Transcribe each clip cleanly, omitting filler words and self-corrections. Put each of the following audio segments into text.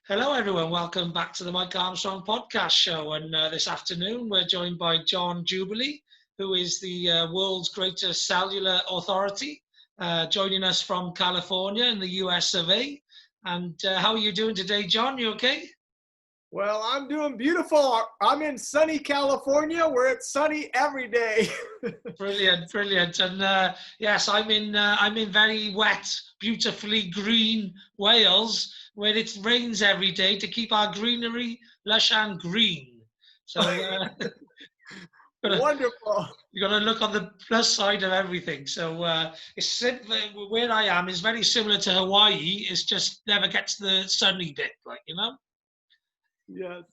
Hello, everyone. Welcome back to the Mike Armstrong podcast show. And this afternoon, we're joined by John Jubilee, who is the world's greatest cellular authority, joining us from California in the US of A. And how are you doing today, John? You okay? Well, I'm doing beautiful. I'm in sunny California where it's sunny every day. Brilliant, brilliant. And yes, I'm in very wet, beautifully green Wales, where it rains every day to keep our greenery lush and green. So gotta, Wonderful. you got to look on the plus side of everything. So where I am is very similar to Hawaii. It's just never gets the sunny bit, like. Yes.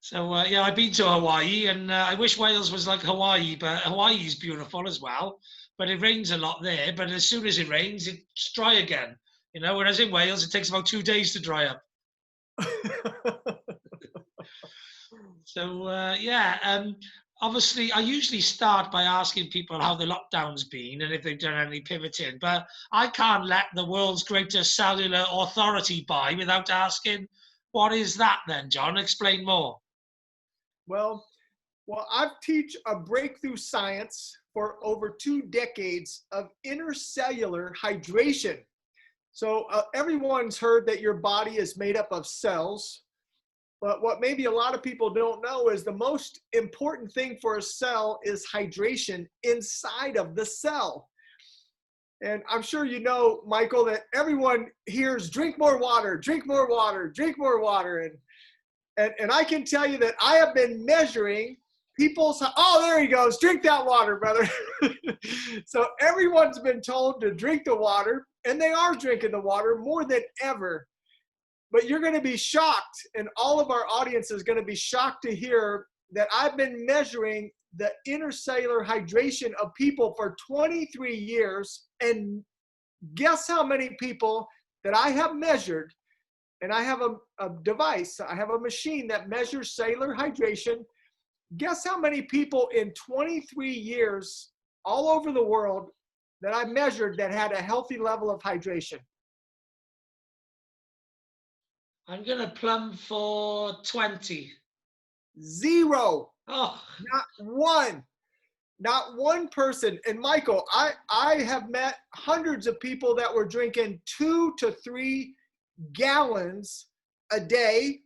So yeah, I've been to Hawaii, and I wish Wales was like Hawaii, but Hawaii is beautiful as well. But it rains a lot there. But as soon as it rains, it's dry again. Whereas in Wales, it takes about 2 days to dry up. So yeah, obviously, I usually start by asking people how the lockdown's been and if they've done any pivoting. But I can't let the world's greatest cellular authority by without asking, what is that then, John? Explain more. Well, I've teach a breakthrough science for over 2 decades of intercellular hydration. So everyone's heard that your body is made up of cells. But what maybe a lot of people don't know is the most important thing for a cell is hydration inside of the cell. And I'm sure you know, Michael, that everyone hears drink more water, drink more water, drink more water. And I can tell you that I have been measuring people's, oh, there he goes, drink that water, brother. So everyone's been told to drink the water, and they are drinking the water more than ever. But you're going to be shocked, and all of our audience is going to be shocked to hear that I've been measuring the intercellular hydration of people for 23 years. And guess how many people that I have measured? And I have a device, I have a machine that measures cellular hydration. Guess how many people in 23 years all over the world that I measured that had a healthy level of hydration? I'm going to plumb for 20. Zero. Oh. Not one person. And Michael, I have met hundreds of people that were drinking 2 to 3 gallons a day.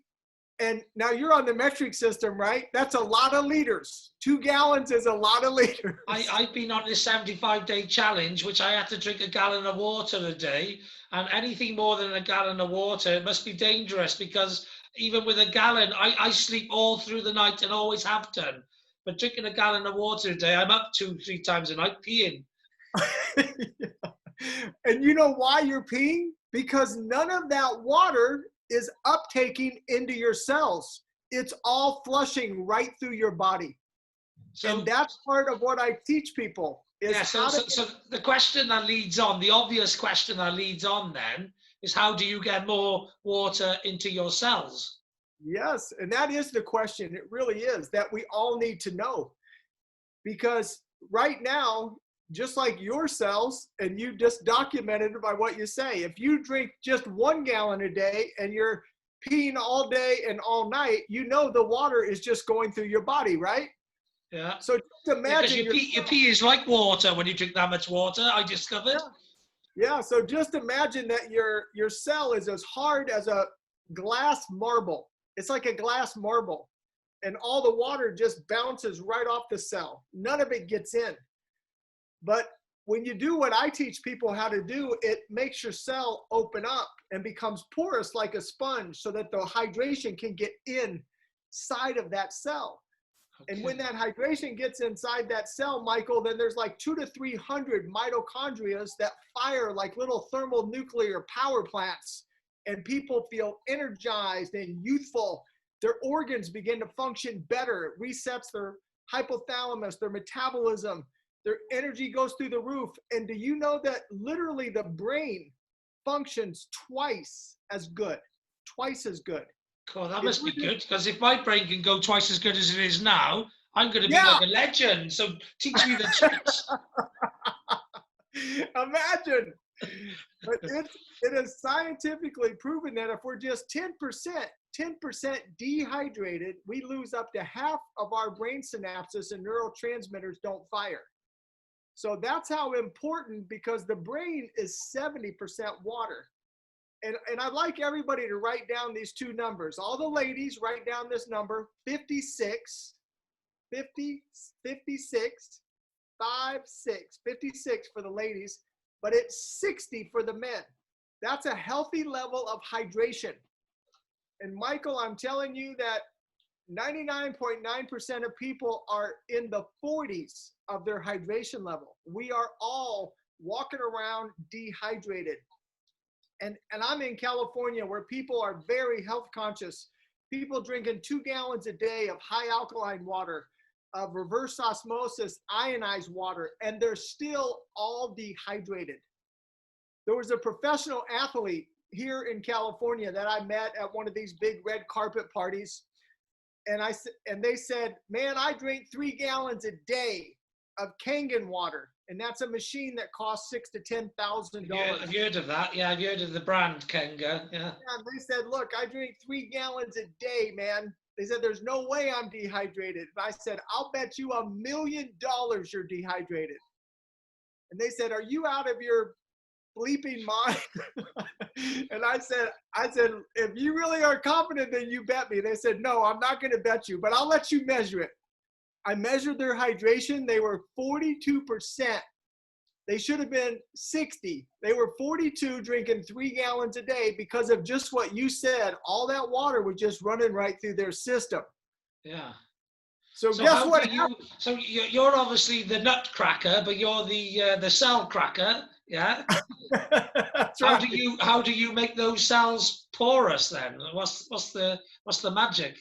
And now you're on the metric system, right? That's a lot of liters. 2 gallons is a lot of liters. I've been on this 75-day challenge, which I had to drink a gallon of water a day. And anything more than a gallon of water, it must be dangerous, because even with a gallon, I sleep all through the night and always have done. But drinking a gallon of water a day, I'm up 2-3 times a night peeing. And you know why you're peeing? Because none of that water is uptaking into your cells. It's all flushing right through your body. So, and that's part of what I teach people. So the question that leads on, the obvious question that leads on then, is how do you get more water into your cells? Yes, and that is the question. It really is, that we all need to know. Because right now, just like your cells, and you just documented by what you say, if you drink just 1 gallon a day and you're peeing all day and all night, you know the water is just going through your body, right? Yeah. So just imagine your pee is like water when you drink that much water, I discovered. Yeah, so just imagine that your cell is as hard as a glass marble. It's like a glass marble. And all the water just bounces right off the cell. None of it gets in. But when you do what I teach people how to do, it makes your cell open up and becomes porous like a sponge, so that the hydration can get inside of that cell. Okay. And when that hydration gets inside that cell, Michael, then there's like 200 to 300 mitochondria that fire like little thermonuclear power plants. And people feel energized and youthful. Their organs begin to function better. It resets their hypothalamus, their metabolism. Their energy goes through the roof. And do you know that literally the brain functions twice as good? Twice as good. Cool, that must be good, because if my brain can go twice as good as it is now, I'm going to be like a legend. So teach me the tricks. Imagine. But it is scientifically proven that if we're just 10% dehydrated, we lose up to half of our brain synapses and neurotransmitters don't fire. So that's how important, because the brain is 70% water. And I'd like everybody to write down these two numbers. All the ladies, write down this number, 56, 50, 56, 56 for the ladies, but it's 60 for the men. That's a healthy level of hydration. And Michael, I'm telling you that 99.9% of people are in the 40s of their hydration level. We are all walking around dehydrated. And I'm in California, where people are very health conscious. People drinking 2 gallons a day of high alkaline water, of reverse osmosis, ionized water, and they're still all dehydrated. There was a professional athlete here in California that I met at one of these big red carpet parties. And they said, man, I drink 3 gallons a day of Kangen water. And that's a machine that costs $6,000 to $10,000. I've heard of that. Yeah, I've heard of the brand Kenga. Yeah. And they said, look, I drink 3 gallons a day, man. They said, there's no way I'm dehydrated. And I said, I'll bet you $1 million you're dehydrated. And they said, are you out of your bleeping mind? And I said, if you really are confident, then you bet me. They said, no, I'm not going to bet you, but I'll let you measure it. I measured their hydration. They were 42%. They should have been 60. They were 42, drinking 3 gallons a day because of just what you said. All that water was just running right through their system. Yeah. So guess what? So you're obviously the nutcracker, but you're the cell cracker. Yeah. That's right. How do you make those cells porous then? What's the magic?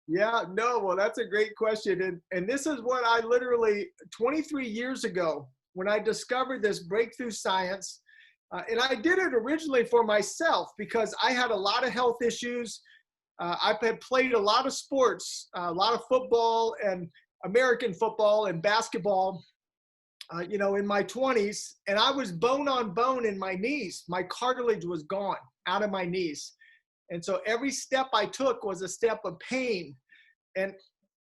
Yeah, no, well, that's a great question. And this is what I literally, 23 years ago, when I discovered this breakthrough science, and I did it originally for myself because I had a lot of health issues. I had played a lot of sports, a lot of football and American football and basketball, in my 20s, and I was bone on bone in my knees. My cartilage was gone out of my knees. And so every step I took was a step of pain. And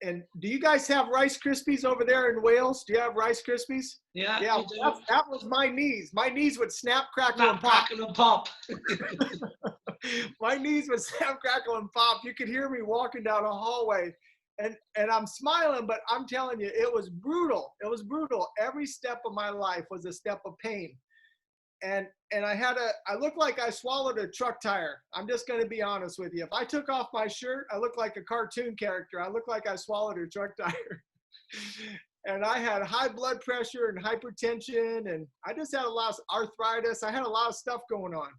do you guys have Rice Krispies over there in Wales? Do you have Rice Krispies? Yeah. That was my knees. My knees would snap, crackle, and pop. My knees would snap, crackle, and pop. You could hear me walking down a hallway. And I'm smiling, but I'm telling you, it was brutal. It was brutal. Every step of my life was a step of pain. And I looked like I swallowed a truck tire. I'm just going to be honest with you. If I took off my shirt, I looked like a cartoon character. I looked like I swallowed a truck tire. And I had high blood pressure and hypertension. And I just had a lot of arthritis. I had a lot of stuff going on.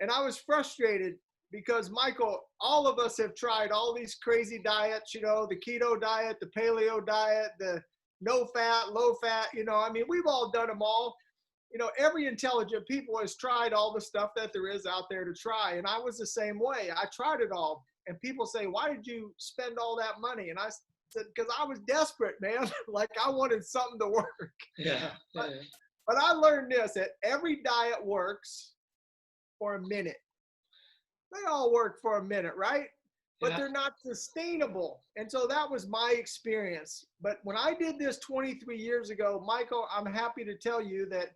And I was frustrated because, Michael, all of us have tried all these crazy diets, the keto diet, the paleo diet, the no fat, low fat, we've all done them all. Every intelligent people has tried all the stuff that there is out there to try. And I was the same way. I tried it all. And people say, why did you spend all that money? And I said, because I was desperate, man. Like I wanted something to work. Yeah. But I learned this, that every diet works for a minute. They all work for a minute, right? But they're not sustainable. And so that was my experience. But when I did this 23 years ago, Michael, I'm happy to tell you that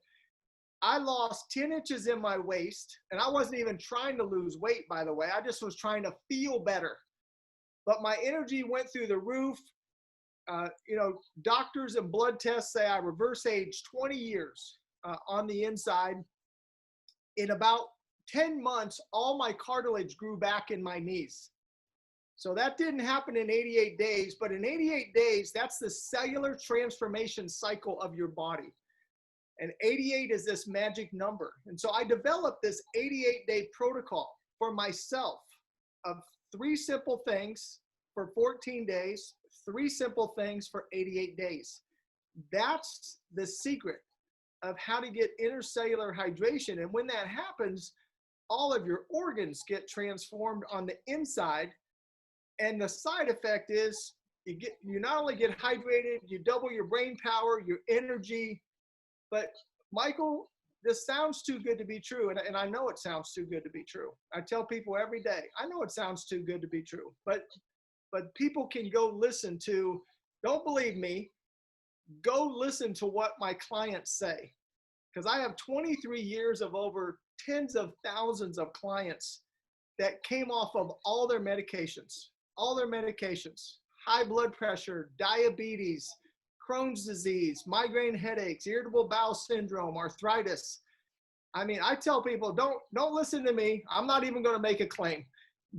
I lost 10 inches in my waist, and I wasn't even trying to lose weight, by the way. I just was trying to feel better. But my energy went through the roof. Doctors and blood tests say I reverse aged 20 years on the inside. In about 10 months, all my cartilage grew back in my knees. So that didn't happen in 88 days, but in 88 days, that's the cellular transformation cycle of your body. And 88 is this magic number. And so I developed this 88-day protocol for myself of 3 simple things for 14 days, 3 simple things for 88 days. That's the secret of how to get intercellular hydration. And when that happens, all of your organs get transformed on the inside. And the side effect is you not only get hydrated, you double your brain power, your energy. But Michael, this sounds too good to be true. And I know it sounds too good to be true. I tell people every day, I know it sounds too good to be true, but people can go listen to, don't believe me, go listen to what my clients say. Because I have 23 years of over tens of thousands of clients that came off of all their medications, high blood pressure, diabetes, Crohn's disease, migraine headaches, irritable bowel syndrome, arthritis. I mean, I tell people, don't listen to me. I'm not even going to make a claim.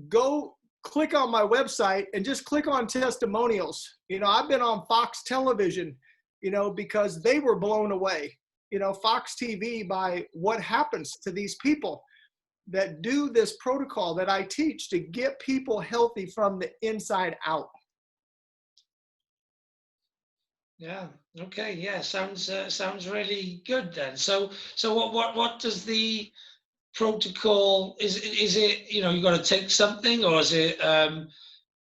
Go click on my website and just click on testimonials. You know, I've been on Fox Television, you know, because they were blown away, you know, Fox TV, by what happens to these people that do this protocol that I teach to get people healthy from the inside out. Yeah. Okay. Yeah. Sounds really good then. So what does the protocol, is it, you know, you got to take something, or is it,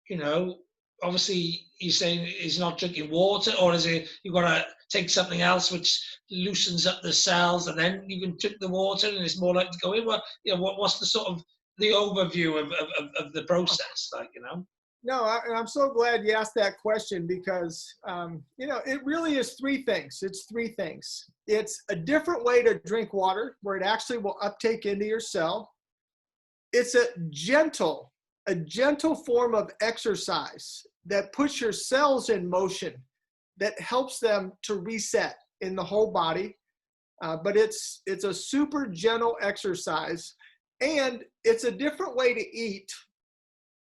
you know, obviously you're saying he's not drinking water, or is it you got to take something else which loosens up the cells and then you can drink the water and it's more likely to go in? Well, you know, what's the sort of the overview of the process, like, you know? No, I'm so glad you asked that question, because, you know, it really is three things. It's three things. It's a different way to drink water where it actually will uptake into your cell. It's a gentle form of exercise that puts your cells in motion, that helps them to reset in the whole body. But it's a super gentle exercise, and it's a different way to eat.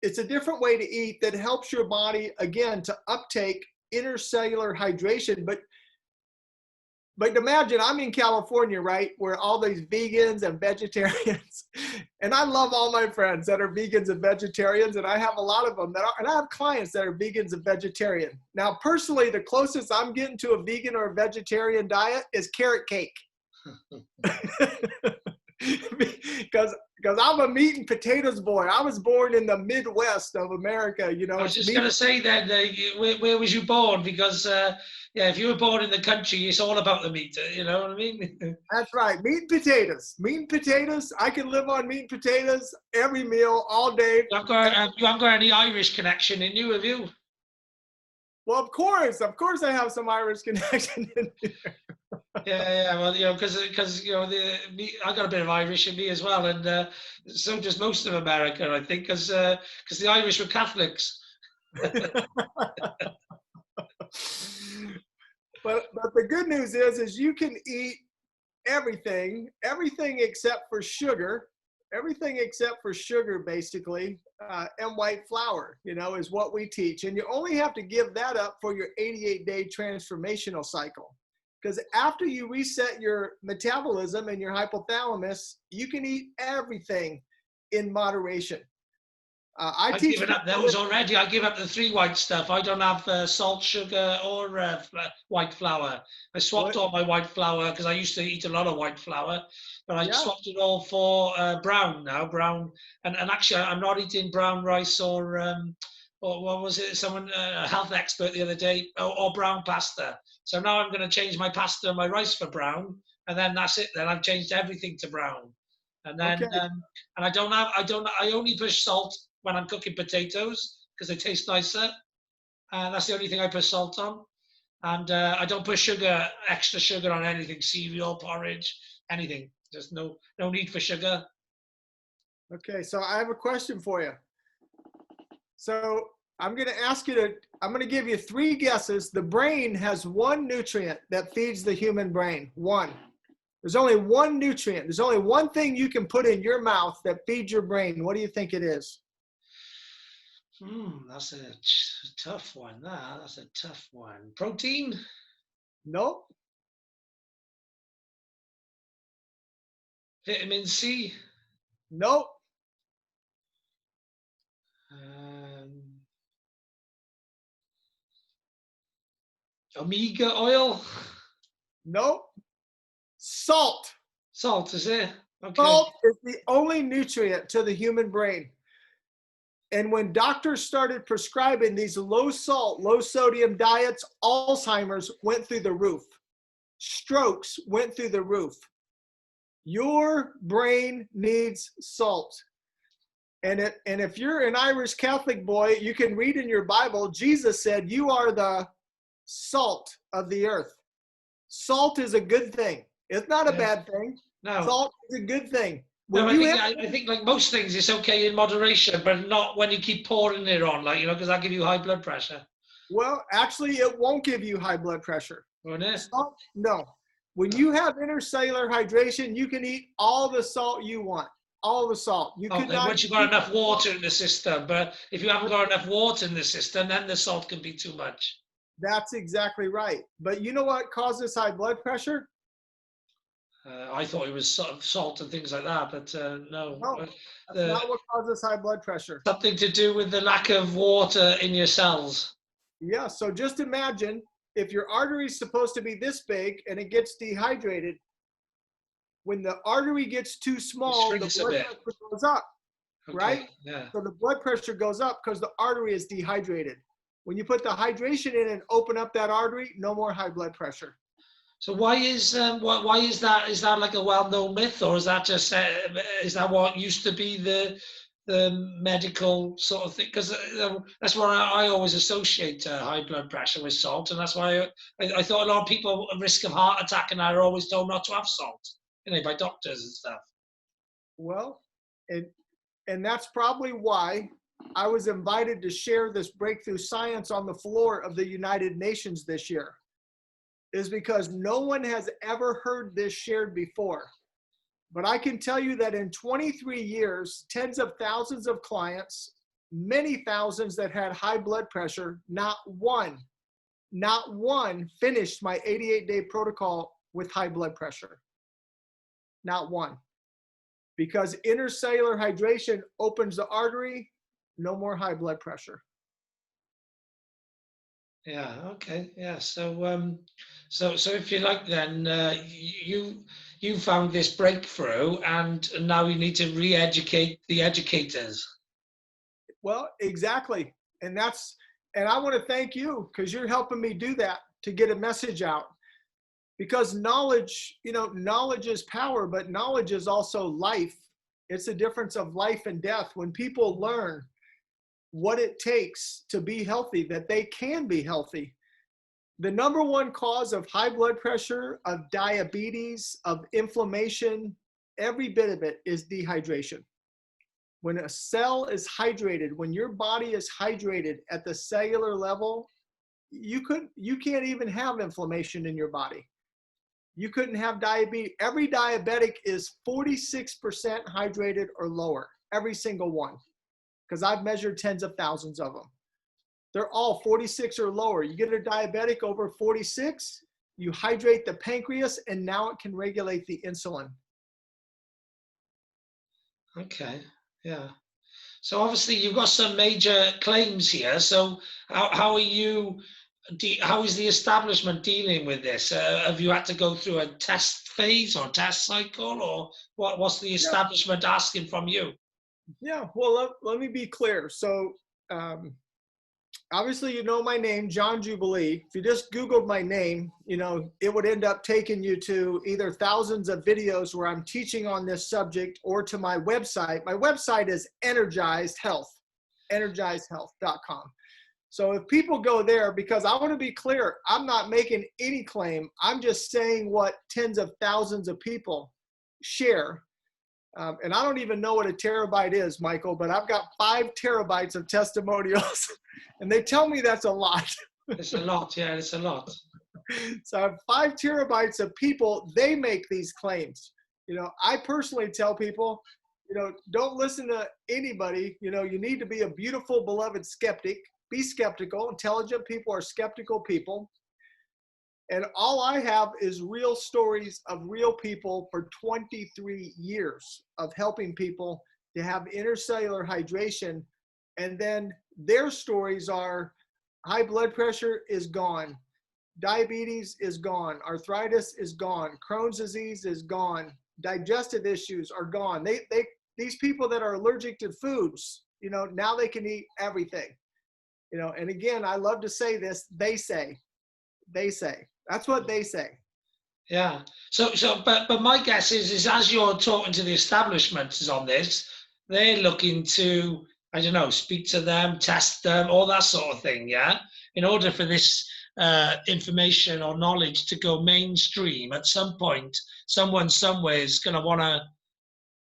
It's a different way to eat that helps your body, again, to uptake intercellular hydration. But imagine I'm in California, right, where all these vegans and vegetarians, and I love all my friends that are vegans and vegetarians, and I have a lot of them that are, and I have clients that are vegans and vegetarian. Now, personally, the closest I'm getting to a vegan or a vegetarian diet is carrot cake. Because I'm a meat and potatoes boy. I was born in the Midwest of America, you know. I was just going to say then, where was you born? Because, yeah, if you were born in the country, it's all about the meat, you know what I mean? That's right, meat and potatoes. Meat and potatoes, I can live on meat and potatoes every meal, all day. You haven't got any Irish connection in you, have you? Well, of course I have some Irish connection in here. Yeah, well, you know, because you know, I got a bit of Irish in me as well, and so does most of America, I think, because the Irish were Catholics. But the good news is you can eat everything except for sugar. Everything except for sugar, basically, and white flour, you know, is what we teach. And you only have to give that up for your 88-day transformational cycle. Because after you reset your metabolism and your hypothalamus, you can eat everything in moderation. I've given up those already. I give up the 3 white stuff. I don't have salt, sugar, or white flour. I swapped all my white flour because I used to eat a lot of white flour, but I swapped it all for brown now. Brown, and actually, I'm not eating brown rice or what was it? Someone, a health expert the other day, or brown pasta. So now I'm going to change my pasta and my rice for brown, and then that's it. Then I've changed everything to brown, and then and I only push salt when I'm cooking potatoes because they taste nicer. That's the only thing I put salt on. And I don't put extra sugar on anything, cereal, porridge, anything. There's no need for sugar. Okay, so I have a question for you. So I'm going to give you 3 guesses. The brain has 1 nutrient that feeds the human brain. 1. There's only 1 nutrient. There's only 1 thing you can put in your mouth that feeds your brain. What do you think it is? That's a tough one. That's a tough one. Protein? Nope. Vitamin C? Nope. Omega oil? Nope. Salt. Salt, is it? Okay. Salt is the only nutrient to the human brain. And when doctors started prescribing these low salt, low sodium diets, Alzheimer's went through the roof. Strokes went through the roof. Your brain needs salt. And if you're an Irish Catholic boy, you can read in your Bible, Jesus said, you are the salt of the earth. Salt is a good thing. It's not a Yeah. bad thing. No. Salt is a good thing. No, When you I think like most things, it's okay in moderation, but not when you keep pouring it on, like, because that give you high blood pressure. Well, actually, it won't give you high blood pressure. Won't it? Salt, no. When you have intercellular hydration, you can eat all the salt you want. All the salt. You could not. Once you've got enough water in the system, but if you haven't got enough water in the system, then the salt can be too much. That's exactly right. But you know what causes high blood pressure? I thought it was sort of salt and things like that, but no. No, that's not what causes high blood pressure. Something to do with the lack of water in your cells. Yeah, so just imagine if your artery is supposed to be this big and it gets dehydrated, when the artery gets too small, the blood pressure goes up, right? Yeah. So the blood pressure goes up because the artery is dehydrated. When you put the hydration in and open up that artery, no more high blood pressure. So why is that? Is that like a well-known myth, or is that just is that what used to be the medical sort of thing? Because that's what I always associate high blood pressure with salt, and that's why I thought a lot of people at risk of heart attack and are always told not to have salt, by doctors and stuff. Well, and that's probably why I was invited to share this breakthrough science on the floor of the United Nations this year, is because no one has ever heard this shared before. But I can tell you that in 23 years, tens of thousands of clients, many thousands that had high blood pressure, not one finished my 88-day protocol with high blood pressure. Not one. Because intercellular hydration opens the artery, no more high blood pressure. Yeah. Okay. Yeah. So if you like, then you found this breakthrough, and now you need to re-educate the educators. Well, exactly, and I want to thank you because you're helping me do that to get a message out. Because knowledge is power, but knowledge is also life. It's a difference of life and death. When people learn what it takes to be healthy, that they can be healthy. The number one cause of high blood pressure, of diabetes, of inflammation, every bit of it is dehydration. When a cell is hydrated, when your body is hydrated at the cellular level, you can't even have inflammation in your body. You couldn't have diabetes. Every diabetic is 46% hydrated or lower, every single one. Because I've measured tens of thousands of them. They're all 46 or lower. You get a diabetic over 46, you hydrate the pancreas, and now it can regulate the insulin. Okay, yeah. So obviously you've got some major claims here. So how are you? How is the establishment dealing with this? Have you had to go through a test phase or test cycle, or what's the establishment asking from you? Yeah, well, let me be clear. So obviously, you know my name, John Jubilee. If you just Googled my name, it would end up taking you to either thousands of videos where I'm teaching on this subject, or to my website. My website is Energized Health, energizedhealth.com. So if people go there, because I want to be clear, I'm not making any claim. I'm just saying what tens of thousands of people share. And I don't even know what a terabyte is, Michael, but I've got 5 terabytes of testimonials, and they tell me that's a lot. It's a lot, yeah, it's a lot. So I have 5 terabytes of people, they make these claims. I personally tell people, don't listen to anybody. You need to be a beautiful, beloved skeptic. Be skeptical. Intelligent people are skeptical people. And all I have is real stories of real people for 23 years of helping people to have intercellular hydration. And then their stories are high blood pressure is gone. Diabetes is gone. Arthritis is gone. Crohn's disease is gone. Digestive issues are gone. These people that are allergic to foods, now they can eat everything. And again, I love to say this, they say. That's what they say. Yeah. But my guess is as you're talking to the establishments on this, they're looking to, I don't know, speak to them, test them, all that sort of thing. Yeah. In order for this information or knowledge to go mainstream, at some point, someone somewhere is going to want to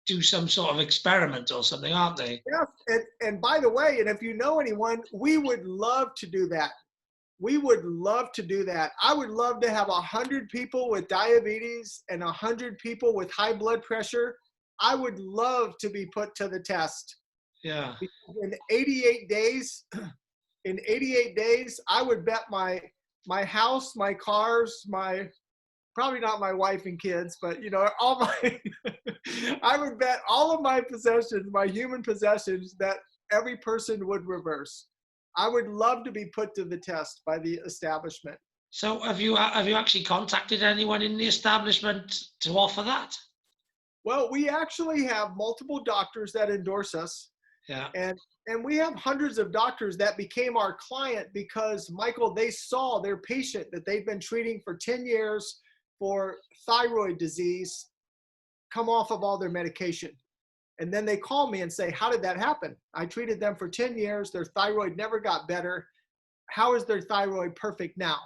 do some sort of experiment or something, aren't they? Yes, and by the way, and if you know anyone, we would love to do that. We would love to do that. I would love to have 100 people with diabetes and 100 people with high blood pressure. I would love to be put to the test. Yeah. In 88 days, in 88 days, I would bet my house, my cars, my probably not my wife and kids, but all my I would bet all of my possessions, my human possessions, that every person would reverse. I would love to be put to the test by the establishment. So have you actually contacted anyone in the establishment to offer that? Well, we actually have multiple doctors that endorse us, Yeah. and we have hundreds of doctors that became our client because, Michael, they saw their patient that they've been treating for 10 years for thyroid disease come off of all their medication. And then they call me and say, how did that happen? I treated them for 10 years. Their thyroid never got better. How is their thyroid perfect now?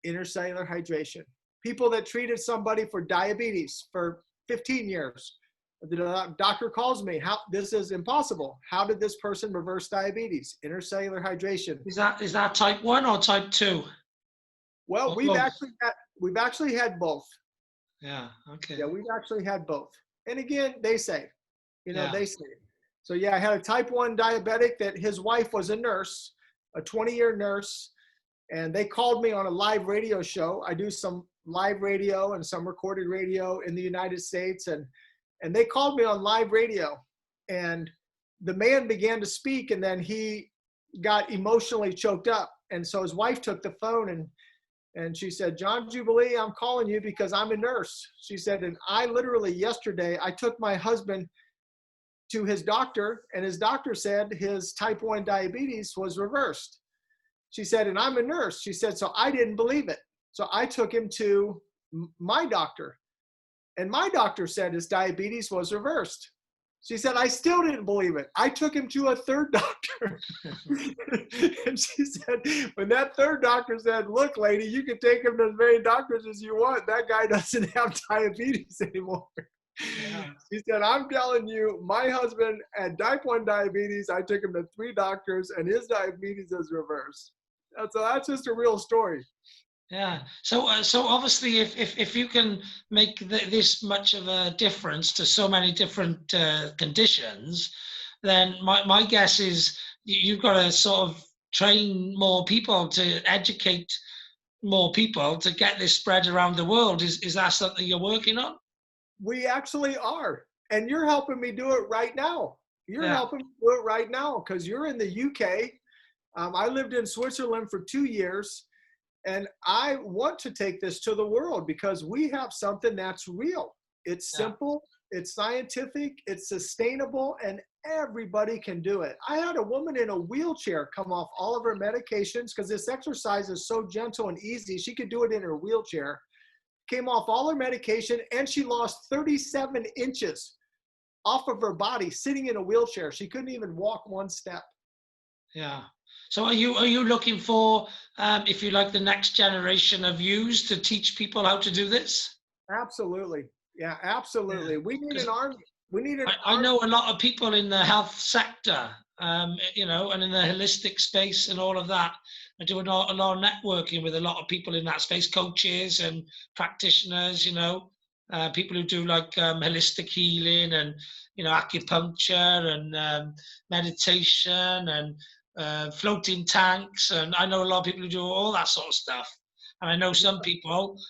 Intercellular hydration. People that treated somebody for diabetes for 15 years. The doctor calls me, this is impossible. How did this person reverse diabetes? Intercellular hydration. Is that type 1 or type 2? Well, Or we've both? actually had both. Yeah. Okay. Yeah, we've actually had both. And again, they say, Yeah. they say. So yeah, I had a type 1 diabetic that his wife was a nurse, a 20-year nurse, and they called me on a live radio show. I do some live radio and some recorded radio in the United States, and they called me on live radio, and the man began to speak, and then he got emotionally choked up. And so his wife took the phone and she said, John Jubilee, I'm calling you because I'm a nurse. She said, and I literally yesterday, I took my husband to his doctor, and his doctor said his type 1 diabetes was reversed. She said, and I'm a nurse. She said, so I didn't believe it. So I took him to my doctor, and my doctor said his diabetes was reversed. She said, I still didn't believe it. I took him to a third doctor. And she said, when that third doctor said, look, lady, you can take him to as many doctors as you want. That guy doesn't have diabetes anymore. Yeah. She said, I'm telling you, my husband had type 1 diabetes. I took him to 3 doctors, and his diabetes is reversed. So that's just a real story. Yeah. So obviously, if you can make this much of a difference to so many different conditions, then my guess is you've got to sort of train more people to educate more people to get this spread around the world. Is that something you're working on? We actually are. And you're helping me do it right now. You're Yeah. helping me do it right now because you're in the UK. I lived in Switzerland for 2 years, and I want to take this to the world because we have something that's real. It's Yeah. simple, it's scientific, it's sustainable, and everybody can do it. I had a woman in a wheelchair come off all of her medications because this exercise is so gentle and easy. She could do it in her wheelchair. Came off all her medication, and she lost 37 inches off of her body sitting in a wheelchair. She couldn't even walk one step. Yeah. So are you looking for, if you like, the next generation of yous to teach people how to do this? Absolutely. Yeah, absolutely. We need an army. We need an I army. know a lot of people in the health sector, and in the holistic space and all of that. I do a lot of networking with a lot of people in that space, coaches and practitioners, people who do like holistic healing and, acupuncture and meditation and floating tanks. And I know a lot of people who do all that sort of stuff. And I know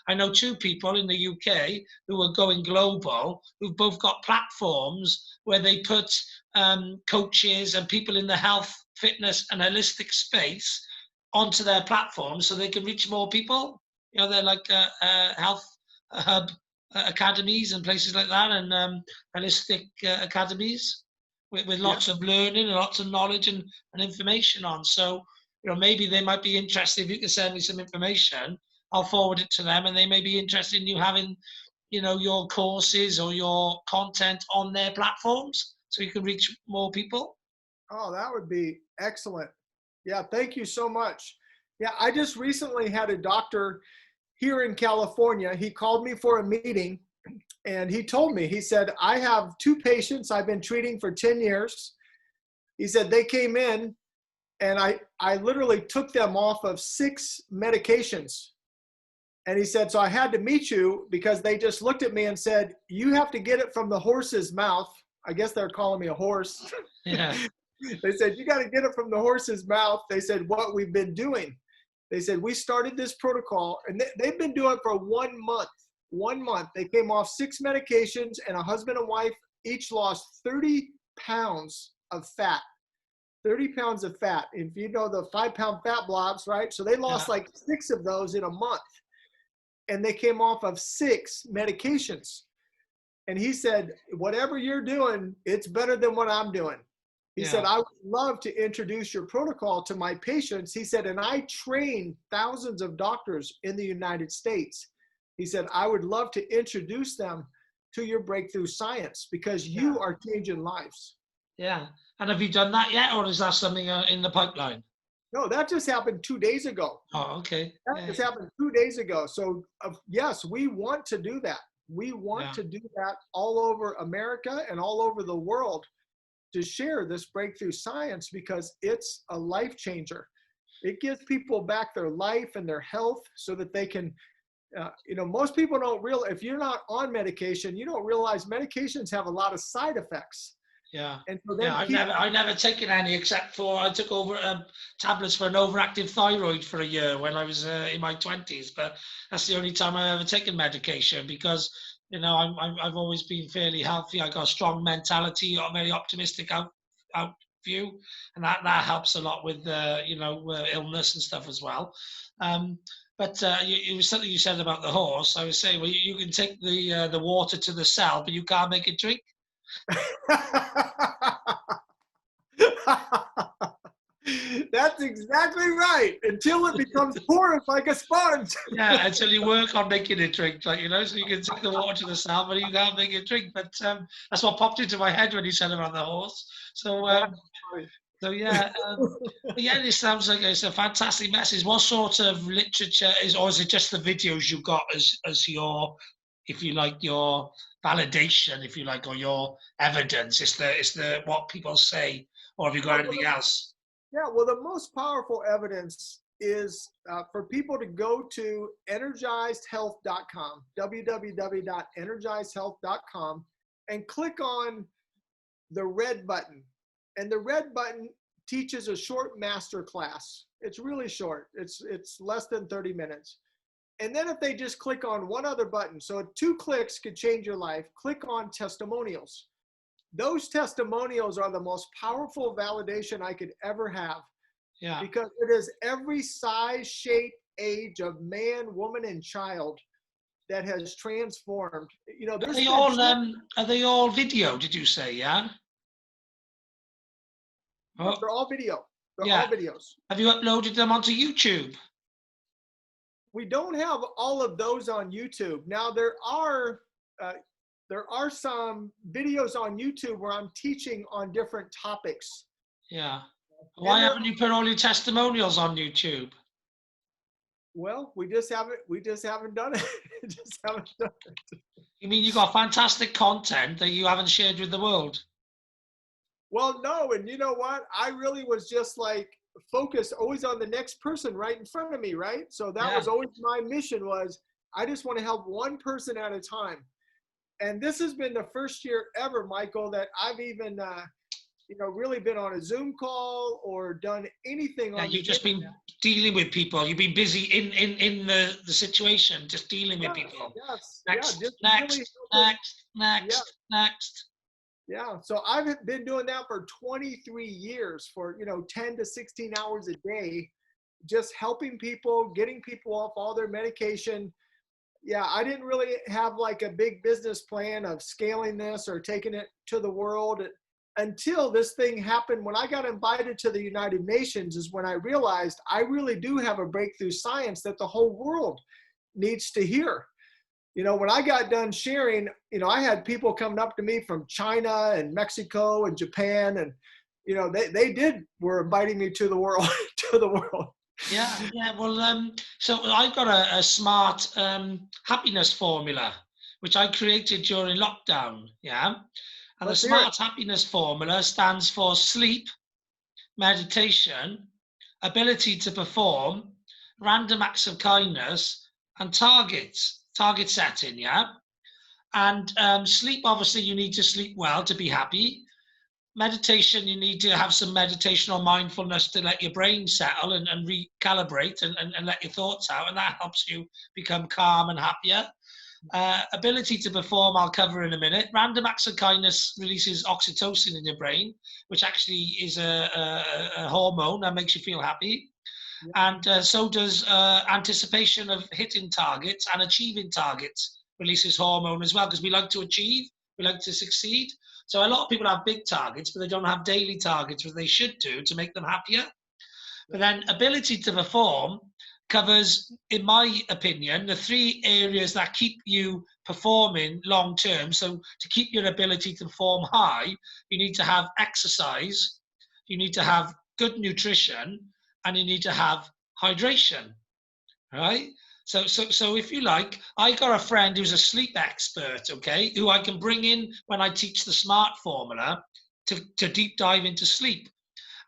I know 2 people in the UK who are going global, who've both got platforms where they put coaches and people in the health, fitness, and holistic space onto their platforms so they can reach more people. They're like health hub academies and places like that, and holistic academies with lots of learning and lots of knowledge and information on. So, maybe they might be interested. If you can send me some information, I'll forward it to them, and they may be interested in you having, your courses or your content on their platforms, so you can reach more people. Oh, that would be excellent. Yeah, thank you so much. Yeah, I just recently had a doctor here in California. He called me for a meeting and he told me, he said, I have 2 patients I've been treating for 10 years. He said they came in and I literally took them off of 6 medications. And he said, so I had to meet you because they just looked at me and said, you have to get it from the horse's mouth. I guess they're calling me a horse. Yeah. They said, you got to get it from the horse's mouth. They said, what we've been doing. They said, we started this protocol and they've been doing it for 1 month. 1 month. They came off 6 medications and a husband and wife each lost 30 pounds of fat. 30 pounds of fat. If you know the 5-pound fat blobs, right? So they lost like 6 of those in a month. And they came off of 6 medications. And he said, whatever you're doing, it's better than what I'm doing. He said, I would love to introduce your protocol to my patients. He said, and I train thousands of doctors in the United States. He said, I would love to introduce them to your breakthrough science because you are changing lives. Yeah. And have you done that yet, or is that something in the pipeline? No, that just happened 2 days ago. Oh, okay. That just happened 2 days ago. So yes, we want to do that. We want to do that all over America and all over the world to share this breakthrough science because it's a life changer. It gives people back their life and their health so that they can, most people don't realize, if you're not on medication, you don't realize medications have a lot of side effects. Yeah. And so then I've never taken any except for I took over tablets for an overactive thyroid for a year when I was in my 20s. But that's the only time I've ever taken medication because, I've always been fairly healthy. I got a strong mentality, a very optimistic out view, and that helps a lot with illness and stuff as well. But it was something you said about the horse. I was saying, well, you can take the water to the cell, but you can't make it drink. That's exactly right. Until it becomes porous like a sponge. Yeah, until you work on making it drink, so you can take the water to the cell, but you can't make it drink. But that's what popped into my head when you said about the horse. So, this sounds like it's a fantastic message. What sort of literature or is it just the videos you got as your, if you like, your validation, if you like, or your evidence? It's the what people say, or have you got anything else? Yeah, well, the most powerful evidence is for people to go to energizedhealth.com, www.energizedhealth.com, and click on the red button. And the red button teaches a short master class. It's really short. It's less than 30 minutes. And then if they just click on one other button, so 2 clicks could change your life, click on testimonials. Those testimonials are the most powerful validation I could ever have. Yeah. Because it is every size, shape, age of man, woman, and child that has transformed. Are they all video, did you say, yeah? Oh. They're all video. They're all videos. Have you uploaded them onto YouTube? We don't have all of those on YouTube. Now there are some videos on YouTube where I'm teaching on different topics. Yeah. Why haven't you put all your testimonials on YouTube? Well, we just haven't done it. You mean you got fantastic content that you haven't shared with the world? Well, no, and you know what? I really was just like focused always on the next person right in front of me, right? So that was always my mission, was I just want to help one person at a time. And this has been the first year ever, Michael, that I've even really been on a Zoom call or done anything on. You've just been dealing with people. You've been busy in the situation, just dealing with people. Yes. Next. Yeah. So I've been doing that for 23 years for, 10 to 16 hours a day, just helping people, getting people off all their medication. Yeah, I didn't really have like a big business plan of scaling this or taking it to the world until this thing happened. When I got invited to the United Nations is when I realized I really do have a breakthrough science that the whole world needs to hear. When I got done sharing, I had people coming up to me from China and Mexico and Japan, and they were inviting me to the world, to the world. Yeah, yeah. Well, so I've got a smart happiness formula, which I created during lockdown. Yeah. And the Let's hear it. smart happiness formula stands for sleep, meditation, ability to perform, random acts of kindness, and target setting. Yeah. And sleep, obviously, you need to sleep well to be happy. Meditation, you need to have some meditation or mindfulness to let your brain settle and recalibrate and let your thoughts out, and that helps you become calm and happier. Ability to perform, I'll cover in a minute. Random acts of kindness releases oxytocin in your brain, which actually is a hormone that makes you feel happy. And so does anticipation of hitting targets and achieving targets releases hormone as well, because we like to achieve, we like to succeed. So a lot of people have big targets, but they don't have daily targets, which they should do to make them happier. But then ability to perform covers, in my opinion, the three areas that keep you performing long term. So to keep your ability to perform high, you need to have exercise, you need to have good nutrition, and you need to have hydration, right? So if you like, I got a friend who's a sleep expert, okay, who I can bring in when I teach the SMART formula to deep dive into sleep.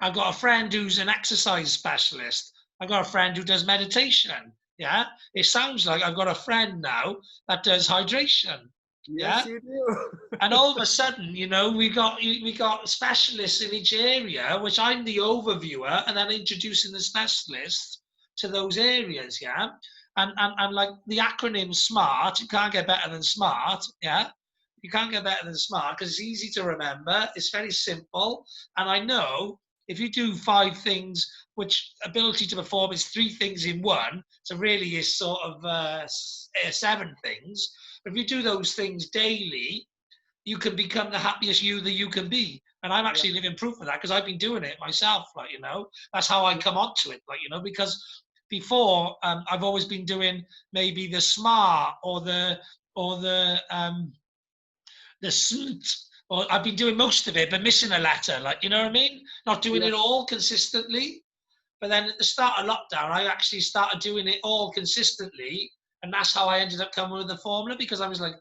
I've got a friend who's an exercise specialist. I've got a friend who does meditation. Yeah, it sounds like I've got a friend now that does hydration. Yes, Yeah, you do. and all of a sudden, we got specialists in each area, which I'm the overviewer, and then introducing the specialists to those areas. Yeah, and like the acronym SMART, you can't get better than SMART. Yeah, you can't get better than SMART because it's easy to remember. It's very simple, and I know if you do 5 things, which ability to perform is 3 things in one, so really is sort of 7 things. But if you do those things daily, you can become the happiest you that you can be. And I'm actually living proof of that because I've been doing it myself. That's how I come onto it. Because before I've always been doing maybe the SMART or the SMT, or I've been doing most of it, but missing a letter. You know what I mean? Not doing it all consistently. But then at the start of lockdown, I actually started doing it all consistently. And that's how I ended up coming with the formula, because I was like,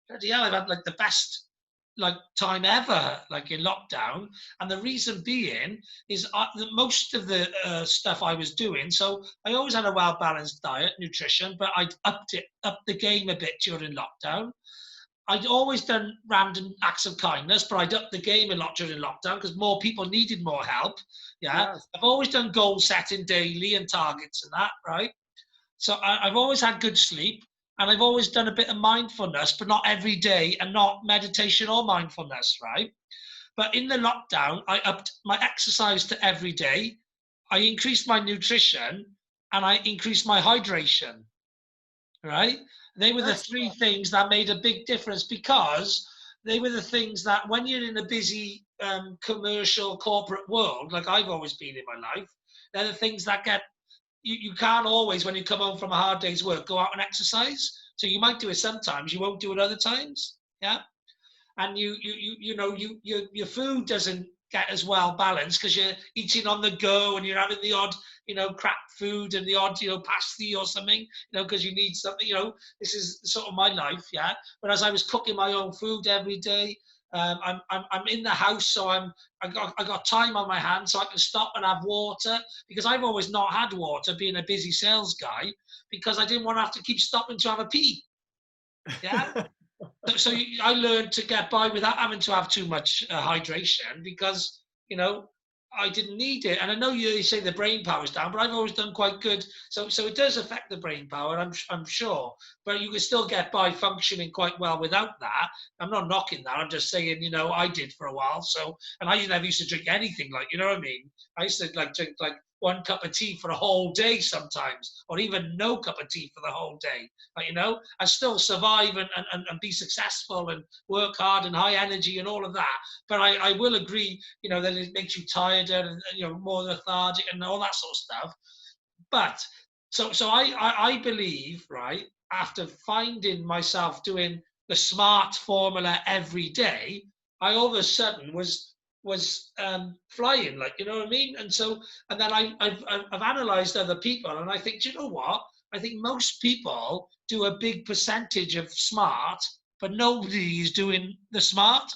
bloody hell, I've had the best time ever in lockdown. And the reason being is most of the stuff I was doing, so I always had a well-balanced diet, nutrition, but I'd upped the game a bit during lockdown. I'd always done random acts of kindness, but I'd upped the game a lot during lockdown because more people needed more help. Yeah. Yes. I've always done goal setting daily and targets and that, right? So I've always had good sleep, and I've always done a bit of mindfulness, but not every day, and not meditation or mindfulness, right? But in the lockdown, I upped my exercise to every day. I increased my nutrition, and I increased my hydration, right? They were the 3 things that made a big difference, because they were the things that when you're in a busy commercial corporate world, like I've always been in my life, they're the things that get you can't always, when you come home from a hard day's work, go out and exercise. So you might do it sometimes, you won't do it other times. Yeah. And your food doesn't get as well balanced because you're eating on the go and you're having the odd, crap food and the odd, pasty or something, because you need something, this is sort of my life. Yeah. But as I was cooking my own food every day, I'm in the house, so I got time on my hands, so I can stop and have water, because I've always not had water, being a busy sales guy, because I didn't want to have to keep stopping to have a pee. Yeah. So I learned to get by without having to have too much hydration, because I didn't need it. And I know you say the brain power is down, but I've always done quite good. So it does affect the brain power, I'm sure. But you can still get by functioning quite well without that. I'm not knocking that. I'm just saying, I did for a while. And I never used to drink anything, you know what I mean? I used to drink 1 cup of tea for a whole day sometimes, or even no cup of tea for the whole day. I still survive and be successful and work hard and high energy and all of that. But I will agree, that it makes you tired and more lethargic and all that sort of stuff. But So I believe, right, after finding myself doing the SMART formula every day, I all of a sudden was flying, like, you know what I mean? And so, and then I've analyzed other people, and I think, do you know what? I think most people do a big percentage of SMART, but nobody is doing the SMART.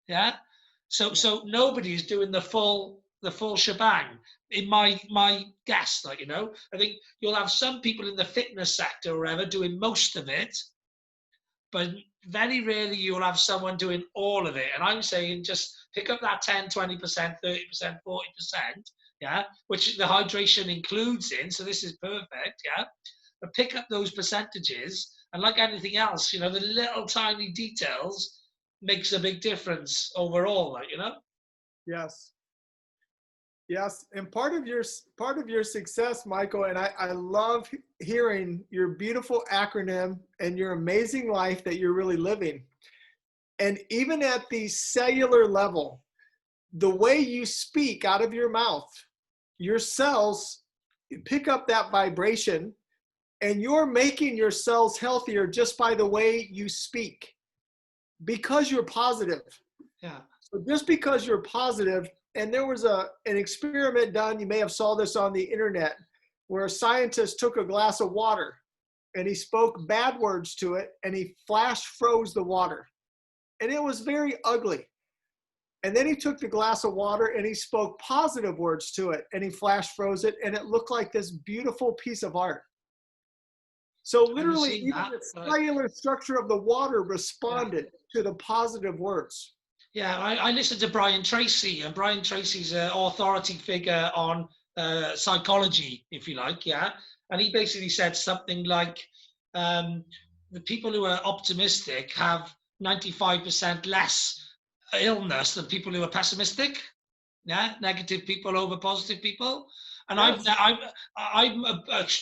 Yeah. So nobody's doing the full shebang in my guess. Like, I think you'll have some people in the fitness sector or whatever doing most of it, but very rarely you'll have someone doing all of it. And I'm saying just pick up that 10, 20%, 30%, 40%, yeah, which the hydration includes in. So this is perfect, yeah. But pick up those percentages, and like anything else, the little tiny details makes a big difference overall, like. Yes. Yes, and part of your success, Michael, and I love hearing your beautiful acronym and your amazing life that you're really living. And even at the cellular level, the way you speak out of your mouth, your cells pick up that vibration, and you're making your cells healthier just by the way you speak because you're positive. Yeah. So just because you're positive, and there was an experiment done, you may have saw this on the internet, where a scientist took a glass of water and he spoke bad words to it and he flash froze the water. And it was very ugly. And then he took the glass of water and he spoke positive words to it and he flash froze it, and it looked like this beautiful piece of art. So literally, even the cellular structure of the water responded to the positive words. Yeah, I listened to Brian Tracy, and Brian Tracy's an authority figure on psychology, if you like, yeah. And he basically said something like, the people who are optimistic have 95% less illness than people who are pessimistic. Yeah, negative people over positive people. And yes.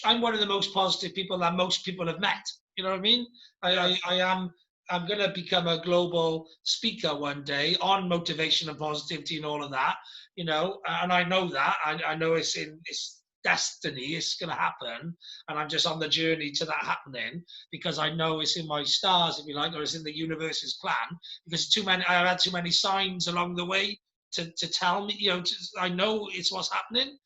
I'm one of the most positive people that most people have met. You know what I mean? I'm going to become a global speaker one day on motivation and positivity and all of that, and I know that. I know it's destiny, it's going to happen, and I'm just on the journey to that happening because I know it's in my stars, if you like, or it's in the universe's plan, because I've had too many signs along the way to tell me, I know it's what's happening,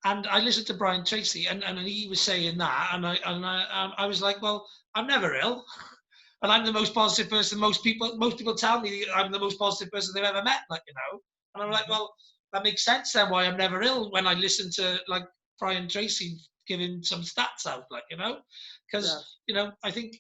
and I listened to Brian Tracy, and he was saying that, and I was like, well, I'm never ill, and I'm the most positive person. Most people tell me I'm the most positive person they've ever met, like, and I'm like, well, that makes sense then why I'm never ill when I listen to like Brian Tracy giving some stats out, like, because I think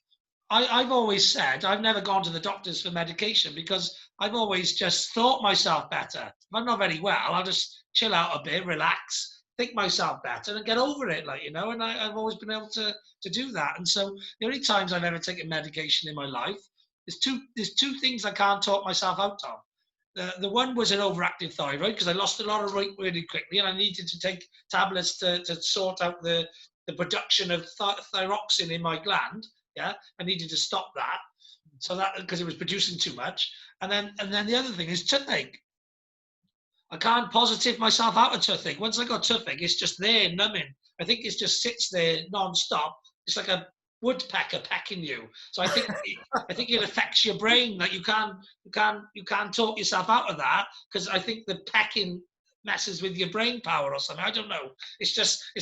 I've always said I've never gone to the doctors for medication because I've always just thought myself better. If I'm not very well, I'll just chill out a bit, relax, think myself better, and get over it, like, and I've always been able to do that. And so the only times I've ever taken medication in my life, there's two things I can't talk myself out of. The one was an overactive thyroid, because I lost a lot of weight really quickly, and I needed to take tablets to sort out the production of thyroxine in my gland. Yeah, I needed to stop that. So that, because it was producing too much. And then the other thing is toothache. I can't positive myself out of toothache. Once I got toothache, it's just there numbing. I think it just sits there non-stop. It's like a woodpecker pecking you. So I think it affects your brain. That you can't talk yourself out of that, because I think the pecking messes with your brain power or something. I don't know. It's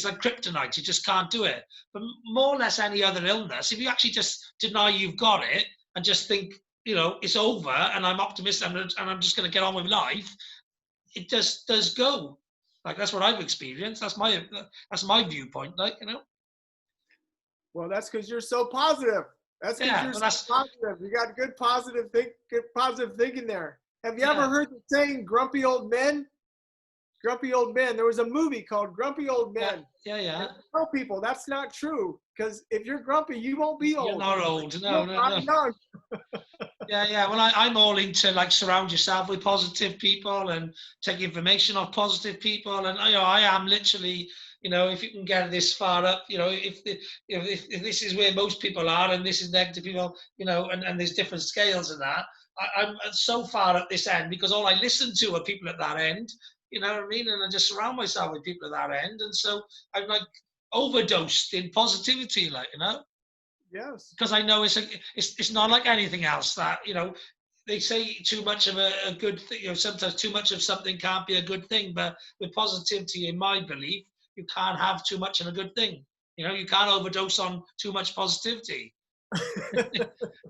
like kryptonite. You just can't do it. But more or less any other illness, if you actually just deny you've got it and just think, it's over and I'm optimistic and I'm just going to get on with life, it just does go. Like, that's what I've experienced. That's my viewpoint, like, Well, that's because you're so positive. That's because you're so positive. You got good positive thinking there. Have you ever heard the saying "grumpy old men"? Grumpy old men. There was a movie called Grumpy Old Men. Yeah. And I tell people that's not true, because if you're grumpy, you won't be old. You're not old. No. Yeah. Well, I'm all into, like, surround yourself with positive people and take information off positive people. And I am literally, if you can get this far up, if this is where most people are and this is negative people, and there's different scales in that. I'm so far at this end because all I listen to are people at that end. You know what I mean? And I just surround myself with people at that end. And so I'm like overdosed in positivity, like, you know, Yes. because I know it's not like anything else that, you know, they say too much of a good thing, you know, sometimes too much of something can't be a good thing. But with positivity, in my belief, you can't have too much of a good thing. You know, you can't overdose on too much positivity. You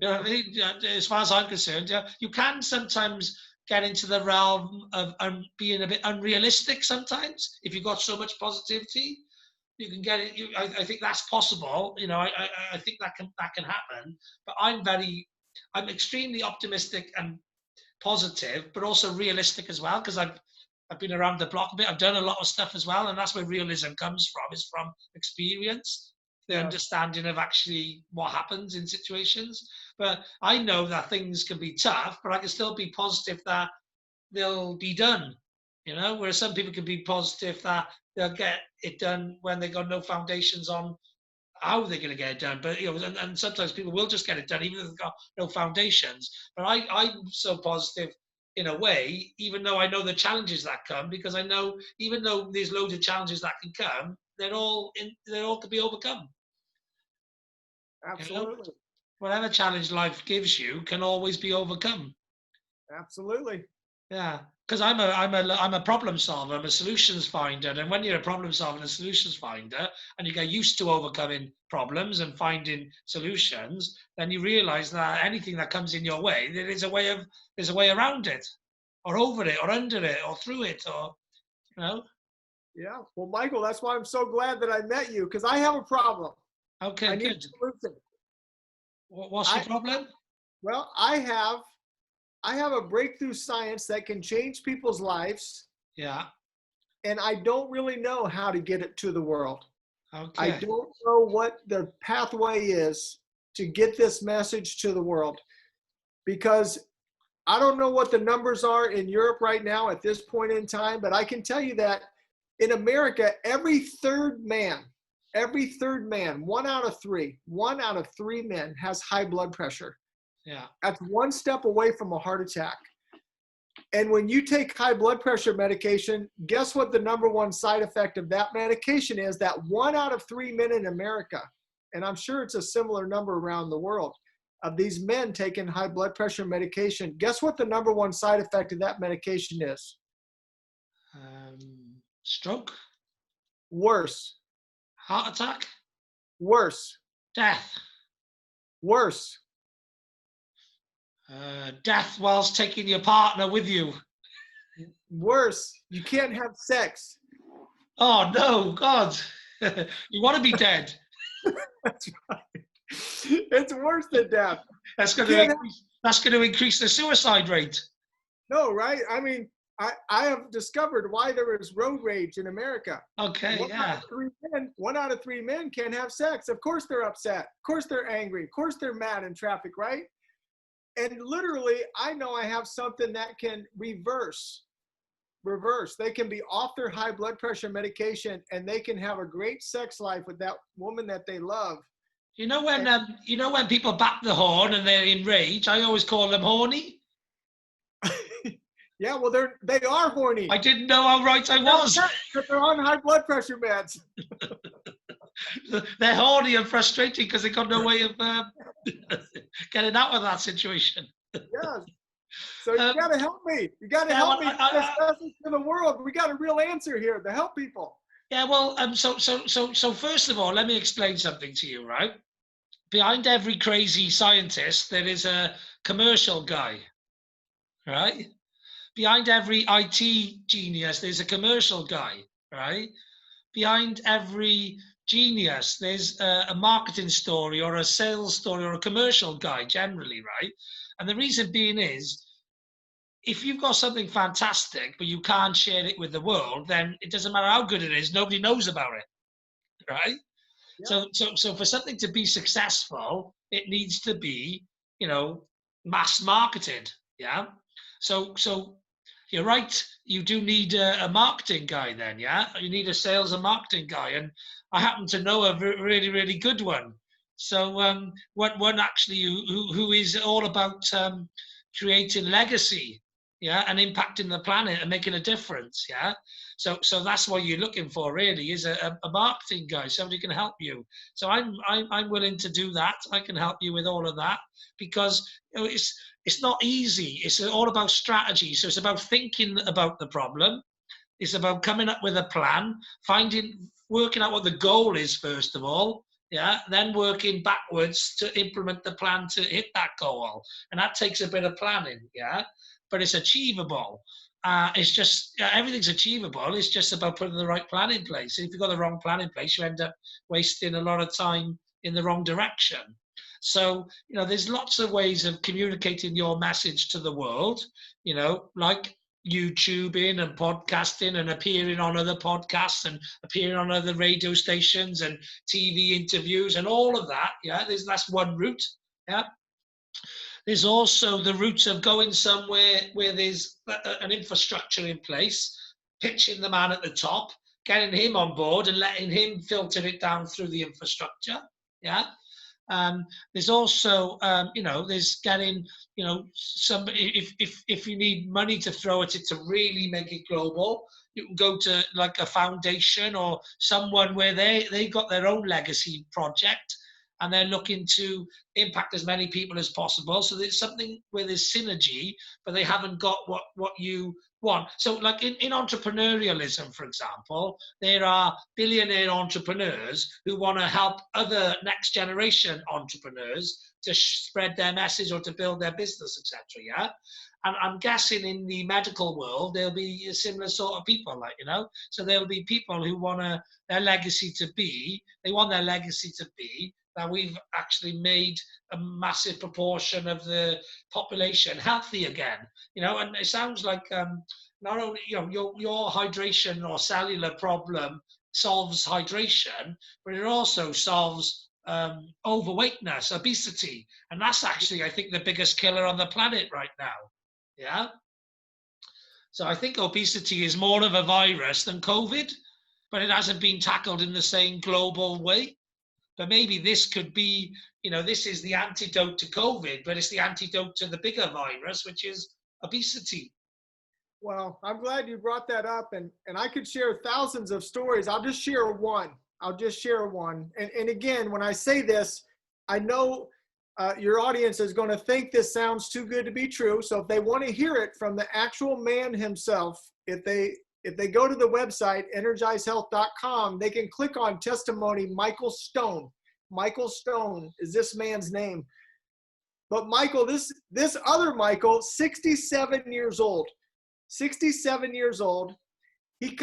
know what I mean? Yeah, as far as I'm concerned, yeah, you can sometimes get into the realm of being a bit unrealistic sometimes if you've got so much positivity. You can get it. I think that's possible. You know, I think that can happen. But I'm extremely optimistic and positive, but also realistic as well because I've been around the block a bit. I've done a lot of stuff as well, and that's where realism comes from. Is from experience, the Yes. understanding of actually what happens in situations. But I know that things can be tough, but I can still be positive that they'll be done. You know, whereas some people can be positive that they'll get it done when they got no foundations on how they're going to get it done. But you know, and sometimes people will just get it done even if they've got no foundations. But I'm so positive in a way, even though I know the challenges that come, because I know even though there's loads of challenges that can come, they're all to be overcome. You know, Absolutely. whatever challenge life gives you can always be overcome. Absolutely. Yeah, because I'm a problem solver. I'm a solutions finder, and when you're a problem solver and a solutions finder, and you get used to overcoming problems and finding solutions, then you realise that anything that comes in your way, there's a way around it, or over it, or under it, or through it, or you know. Yeah. Well, Michael, that's why I'm so glad that I met you because I have a problem. I Okay, need a good. solution. What's your I problem? well, I have a breakthrough science that can change people's lives, Yeah. and I don't really know how to get it to the world. I Okay. don't know what the pathway is to get this message to the world because I don't know what the numbers are in Europe right now at this point in time, but I can tell you that in America, every third man, 1 out of 3 men has high blood pressure. Yeah. That's one step away from a heart attack. And when you take high blood pressure medication, guess what the number one side effect of that medication is? That 1 out of 3 men in America, and I'm sure it's a similar number around the world, of these men taking high blood pressure medication, guess what the number one side effect of that medication is? Stroke, Worse, heart attack, worse, death. worse. Death whilst taking your partner with you. Worse, you can't have sex. Oh no, God! You want to be dead? That's right. It's worse than death. That's going to Can't have, increase. That's going to increase the suicide rate. no, right? I mean, I have discovered why there is road rage in America. Okay, One out yeah, of 3 men, 1 out of 3 men can't have sex. Of course they're upset. Of course they're angry. Of course they're mad in traffic, right? And literally, I know I have something that can reverse. They can be off their high blood pressure medication and they can have a great sex life with that woman that they love. And you know when people bat the horn and they're in rage. I always call them horny. yeah, well, they are horny. I didn't know how right I was. They're on high blood pressure meds. They're horny and frustrated because they got no way of getting out of that situation. Yes. So you got to help me. You got to Yeah, help well, me get this message to the world. We got a real answer here to help people. yeah, well, so first of all, let me explain something to you, right? Behind every crazy scientist, there is a commercial guy, right? Behind every IT genius, there's a commercial guy, right? Behind every genius, there's a marketing story or a sales story or a commercial guy, generally, right? And the reason being is, if you've got something fantastic but you can't share it with the world, then it doesn't matter how good it is, nobody knows about it, right? Yeah. So for something to be successful, it needs to be, you know, mass marketed. Yeah. So you're right. You do need a marketing guy then. Yeah. You need a sales and marketing guy, and I happen to know a really really good one. So one actually who is all about creating legacy yeah, and impacting the planet and making a difference, yeah. So that's what you're looking for, really, is a marketing guy, somebody who can help you. So I'm willing to do that. I can help you with all of that, because it's not easy. It's all about strategy. So it's about thinking about the problem. It's about coming up with a plan, working out what the goal is first of all, yeah, then working backwards to implement the plan to hit that goal, and that takes a bit of planning, yeah, but it's achievable. It's just everything's achievable. It's just about putting the right plan in place. And if you've got the wrong plan in place, you end up wasting a lot of time in the wrong direction. So, there's lots of ways of communicating your message to the world, like YouTubing and podcasting and appearing on other podcasts and appearing on other radio stations and TV interviews and all of that. Yeah, that's one route. Yeah. There's also the route of going somewhere where there's an infrastructure in place, pitching the man at the top, getting him on board and letting him filter it down through the infrastructure. Yeah. There's also, there's getting, some, if you need money to throw at it to really make it global, you can go to like a foundation or someone where they got their own legacy project and they're looking to impact as many people as possible. So there's something where there's synergy, but they haven't got what you want. So like in entrepreneurialism, for example, there are billionaire entrepreneurs who want to help other next generation entrepreneurs to spread their message or to build their business, etc. Yeah. And I'm guessing in the medical world, there'll be a similar sort of people, so there'll be people who want their legacy to be, that we've actually made a massive proportion of the population healthy again, and it sounds like not only, your hydration or cellular problem solves hydration, but it also solves overweightness, obesity. And that's actually, I think, the biggest killer on the planet right now. Yeah. So I think obesity is more of a virus than COVID, but it hasn't been tackled in the same global way. But maybe this could be, this is the antidote to COVID, but it's the antidote to the bigger virus, which is obesity. Well, I'm glad you brought that up, and I could share thousands of stories. I'll just share one. And again, when I say this, I know your audience is going to think this sounds too good to be true. So if they want to hear it from the actual man himself, if they go to the website, energizehealth.com, they can click on testimony Michael Stone. Michael Stone is this man's name. But Michael, this other Michael, 67 years old. 67 years old. He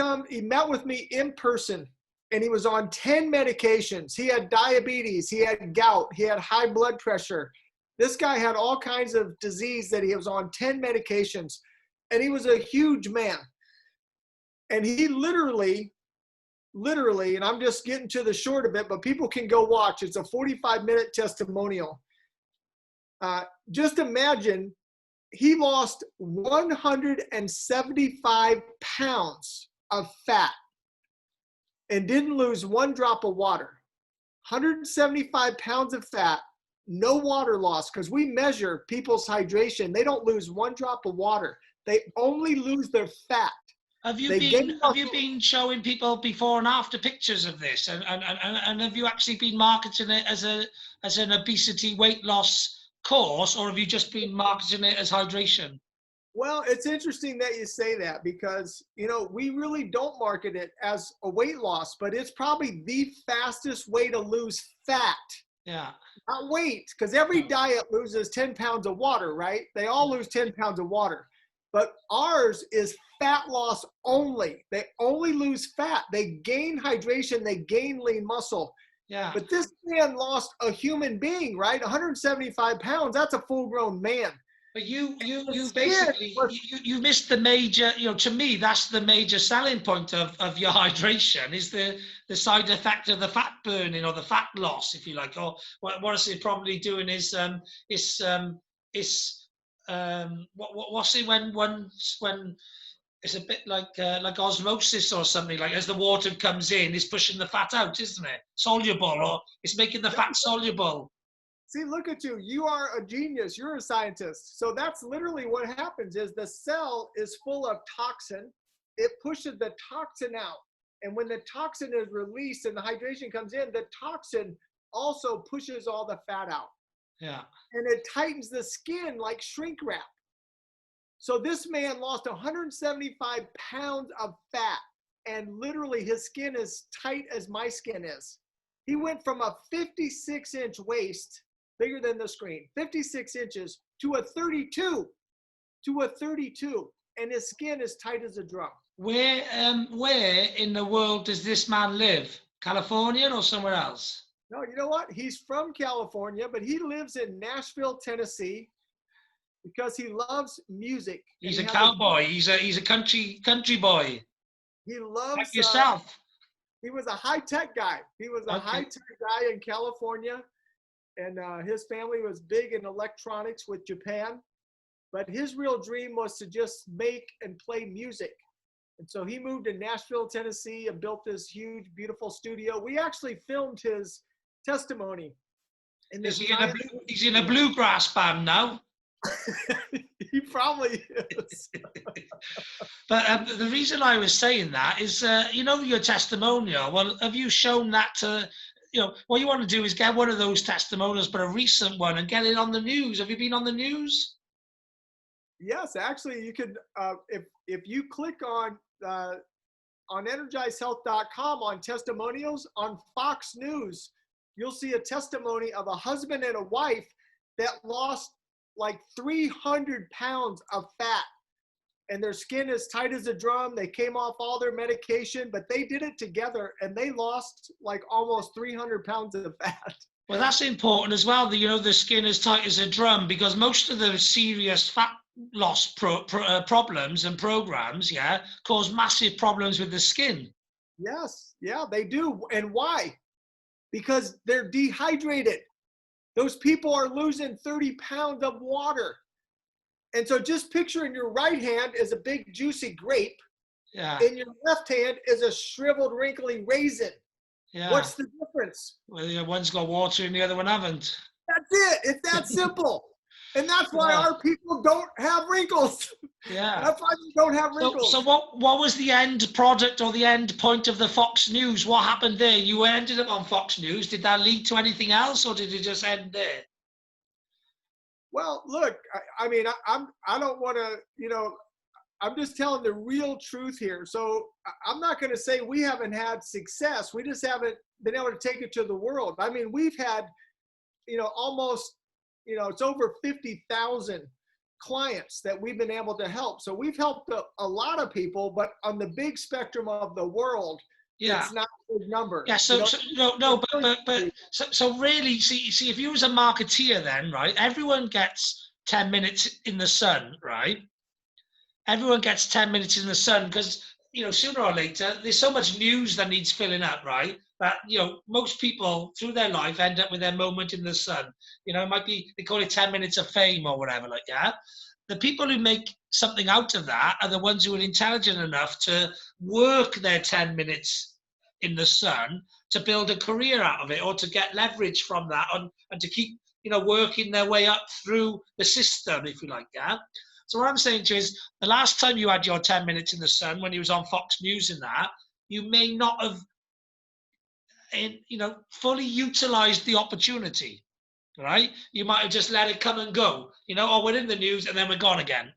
met with me in person, and he was on 10 medications. He had diabetes, he had gout, he had high blood pressure. This guy had all kinds of disease that he was on 10 medications, and he was a huge man. And he literally, and I'm just getting to the short of it, but people can go watch. It's a 45-minute testimonial. Just imagine, he lost 175 pounds of fat and didn't lose one drop of water. 175 pounds of fat, no water loss, because we measure people's hydration. They don't lose one drop of water. They only lose their fat. Have you been showing people before and after pictures of this? And have you actually been marketing it as an obesity weight loss course, or have you just been marketing it as hydration? Well, it's interesting that you say that, because, we really don't market it as a weight loss, but it's probably the fastest way to lose fat. Yeah. Not weight, because every diet loses 10 pounds of water, right? They all lose 10 pounds of water. But ours is fat loss only. They only lose fat. They gain hydration. They gain lean muscle. Yeah. But this man lost a human being, right? 175 pounds. That's a full-grown man. But you basically you missed the major. To me, that's the major selling point of your hydration, is the side effect of the fat burning or the fat loss, if you like. Or what is it probably doing is what's it when it's a bit like osmosis or something, like as the water comes in, it's pushing the fat out, isn't it? Soluble, or it's making the fat soluble. See, look at you. You are a genius. You're a scientist. So that's literally what happens is the cell is full of toxin. It pushes the toxin out. And when the toxin is released and the hydration comes in, the toxin also pushes all the fat out. Yeah. And it tightens the skin like shrink wrap. So this man lost 175 pounds of fat, and literally his skin is tight as my skin is. He went from a 56-inch waist, bigger than the screen, 56 inches, to a 32, and his skin is tight as a drum. Where in the world does this man live? California or somewhere else? No, you know what? He's from California, but he lives in Nashville, Tennessee, because he loves music. He's a cowboy. He's a country boy. He loves like yourself. He was a high-tech guy. He was a high-tech guy in California, and his family was big in electronics with Japan. But his real dream was to just make and play music. And so he moved to Nashville, Tennessee, and built this huge, beautiful studio. We actually filmed his testimony. He's in a bluegrass band now. He probably is. But the reason I was saying that is, your testimonial. Well, have you shown that to, what you want to do is get one of those testimonials, but a recent one, and get it on the news. Have you been on the news? Yes, actually, you could. If you click on energizehealth.com on testimonials on Fox News, you'll see a testimony of a husband and a wife that lost like 300 pounds of fat, and their skin is tight as a drum. They came off all their medication, but they did it together, and they lost like almost 300 pounds of fat. Well, that's important as well. The skin is tight as a drum, because most of the serious fat loss problems and programs, cause massive problems with the skin. Yes, yeah, they do. And why? Because they're dehydrated. Those people are losing 30 pounds of water. And so just picture in your right hand is a big juicy grape. Yeah. In your left hand is a shriveled, wrinkly raisin. Yeah. What's the difference? Well, one's got water and the other one haven't. That's it. It's that simple. And that's why our people don't have wrinkles. Yeah. That's why they don't have wrinkles. So what was the end product or the end point of the Fox News? What happened there? You ended up on Fox News. Did that lead to anything else, or did it just end there? Well, look, I mean, I don't want to, I'm just telling the real truth here. So I'm not going to say we haven't had success. We just haven't been able to take it to the world. I mean, we've had, almost, it's over 50,000 clients that we've been able to help. So we've helped a lot of people, but on the big spectrum of the world, it's not a big number. Yeah. So really, see, if you was a marketeer, then right, everyone gets 10 minutes in the sun, right? Everyone gets 10 minutes in the sun because sooner or later there's so much news that needs filling up, right? That most people through their life end up with their moment in the sun. It might be, they call it 10 minutes of fame or whatever, like that. The people who make something out of that are the ones who are intelligent enough to work their 10 minutes in the sun to build a career out of it, or to get leverage from that, and to keep working their way up through the system, if you like. Yeah. So what I'm saying to you is, the last time you had your 10 minutes in the sun, when you was on Fox News and that, you may not have fully utilized the opportunity, right? You might have just let it come and go, we're in the news and then we're gone again,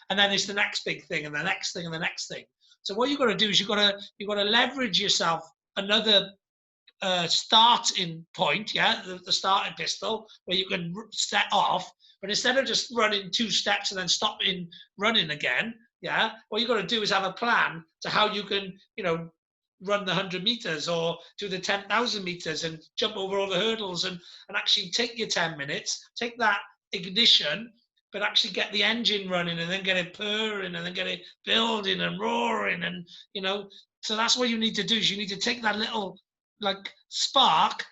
and then it's the next big thing and the next thing and the next thing. So what you've got to do is you've got to leverage yourself another starting point, the starting pistol, where you can set off. But instead of just running 2 steps and then stopping running again, what you've got to do is have a plan to how you can, run the 100 meters or do the 10,000 meters and jump over all the hurdles and actually take your 10 minutes, take that ignition, but actually get the engine running and then get it purring and then get it building and roaring. And, so that's what you need to do, is you need to take that little like spark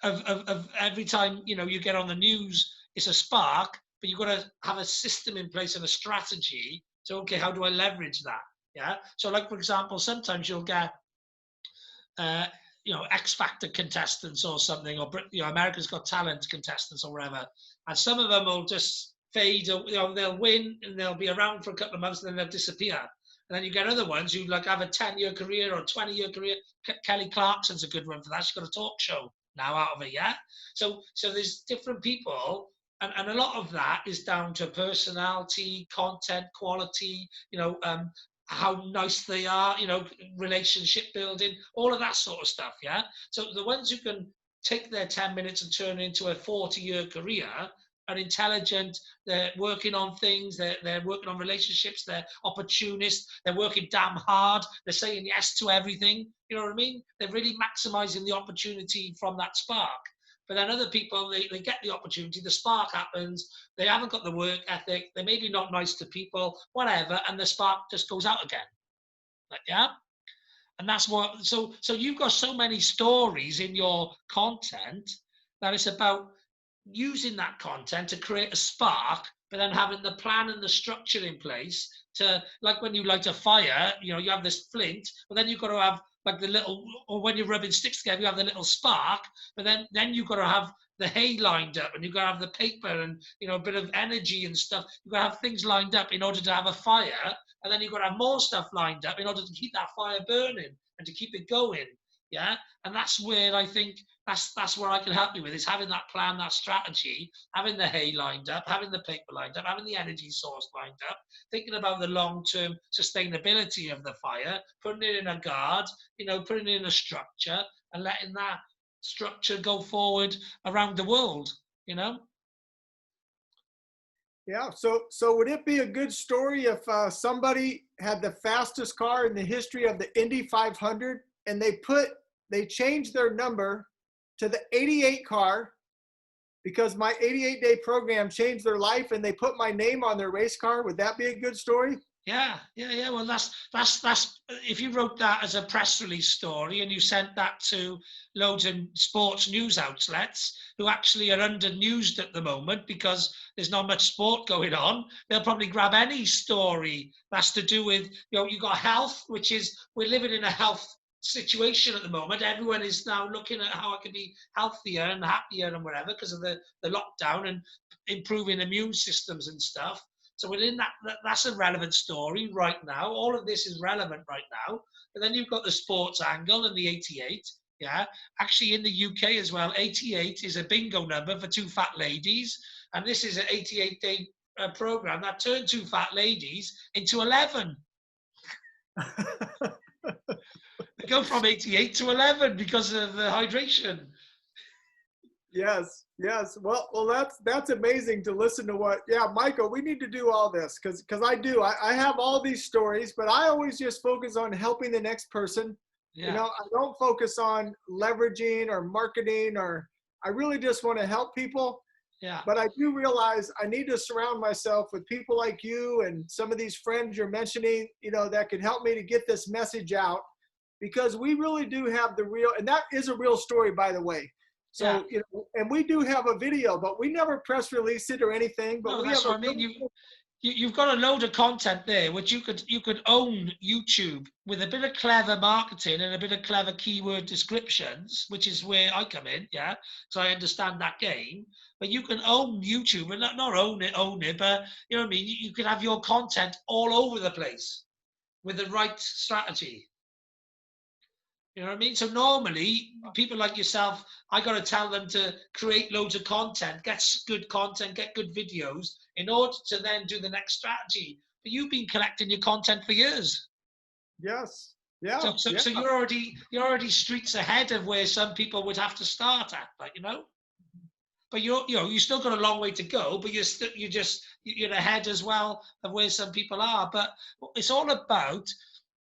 of every time, you get on the news, it's a spark, but you've got to have a system in place and a strategy. So, okay, how do I leverage that? Yeah. So like, for example, sometimes you'll get, X Factor contestants or something, or America's Got Talent contestants or whatever. And some of them will just fade. They'll win and they'll be around for a couple of months and then they'll disappear. And then you get other ones who like have a 10-year career or a 20-year career. Kelly Clarkson's a good one for that. She's got a talk show now out of it, yeah. So there's different people, and a lot of that is down to personality, content, quality. How nice they are, relationship building, all of that sort of stuff, yeah? So the ones who can take their 10 minutes and turn it into a 40-year career are intelligent, they're working on things, they're working on relationships, they're opportunists, they're working damn hard, they're saying yes to everything, you know what I mean? They're really maximizing the opportunity from that spark. But then other people, they get the opportunity, the spark happens, they haven't got the work ethic, they're maybe not nice to people, whatever, and the spark just goes out again. Like, yeah? And that's what, so you've got so many stories in your content that it's about using that content to create a spark, but then having the plan and the structure in place to, like when you light a fire, you have this flint, but then you've got to have like the little, or when you're rubbing sticks together, you have the little spark, but then you've got to have the hay lined up, and you've got to have the paper and a bit of energy and stuff. You've got to have things lined up in order to have a fire, and then you've got to have more stuff lined up in order to keep that fire burning and to keep it going. Yeah, and that's where I think that's where I can help you with, is having that plan, that strategy, having the hay lined up, having the paper lined up, having the energy source lined up, thinking about the long-term sustainability of the fire, putting it in a guard, putting it in a structure, and letting that structure go forward around the world. Yeah. So would it be a good story if somebody had the fastest car in the history of the Indy 500 and they changed their number to the 88 car because my 88-day program changed their life and they put my name on their race car? Would that be a good story? Yeah. Well, that's if you wrote that as a press release story and you sent that to loads of sports news outlets who actually are undernewsed at the moment because there's not much sport going on, they'll probably grab any story that's to do with, you got health, which is, we're living in a health situation at the moment. Everyone is now looking at how I can be healthier and happier and whatever because of the lockdown and improving immune systems and stuff. So within that's a relevant story right now. All of this is relevant right now. But then you've got the sports angle and the 88. Yeah, actually in the UK as well, 88 is a bingo number for two fat ladies. And this is an 88-day program that turned two fat ladies into 11. They go from 88 to 11 because of the hydration. Yes. Well, that's amazing to listen to what, Michael, we need to do all this because I have all these stories, but I always just focus on helping the next person. Yeah. I don't focus on leveraging or marketing, or I really just want to help people. Yeah. But I do realize I need to surround myself with people like you and some of these friends you're mentioning, that could help me to get this message out, because we really do have the real, and that is a real story, by the way. So, and we do have a video, but we never press release it or anything. But that's what I mean. You've got a load of content there, which you could own YouTube with a bit of clever marketing and a bit of clever keyword descriptions, which is where I come in, yeah. So I understand that game. But you can own YouTube, and not own it, but you know what I mean. You could have your content all over the place with the right strategy. You know what I mean? So normally, people like yourself, I got to tell them to create loads of content, get good content, get good videos in order to then do the next strategy. But you've been collecting your content for years. Yes. Yeah. So you're already streets ahead of where some people would have to start at, like, But you still got a long way to go, but you're ahead as well of where some people are. But it's all about,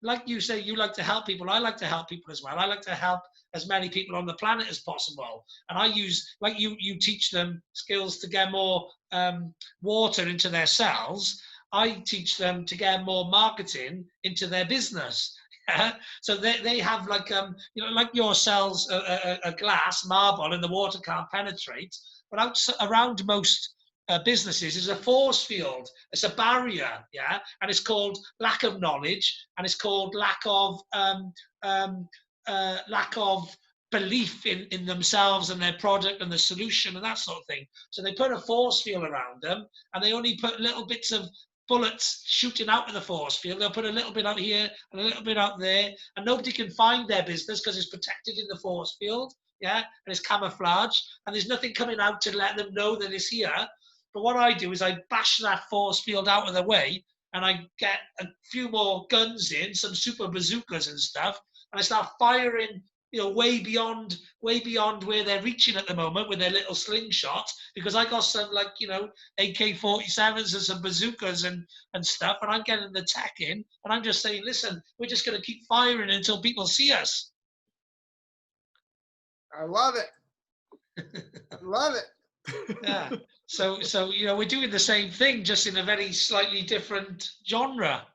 like you say, you like to help people. I like to help people as well. I like to help as many people on the planet as possible. And I use, like you teach them skills to get more water into their cells. I teach them to get more marketing into their business. So they have like, like your cells, a glass marble, and the water can't penetrate. But around most businesses is a force field. It's a barrier, yeah, and it's called lack of knowledge, and it's called lack of belief in themselves and their product and the solution and that sort of thing. So they put a force field around them, and they only put little bits of bullets shooting out of the force field. They'll put a little bit out here and a little bit out there, and nobody can find their business because it's protected in the force field, yeah, and it's camouflage, and there's nothing coming out to let them know that it's here. But what I do is I bash that force field out of the way, and I get a few more guns in, some super bazookas and stuff, and I start firing, way beyond where they're reaching at the moment with their little slingshots, because I got some AK-47s and some bazookas and stuff, and I'm getting the tech in, and I'm just saying, listen, we're just going to keep firing until people see us. I love it. I love it. Yeah. So we're doing the same thing, just in a very slightly different genre.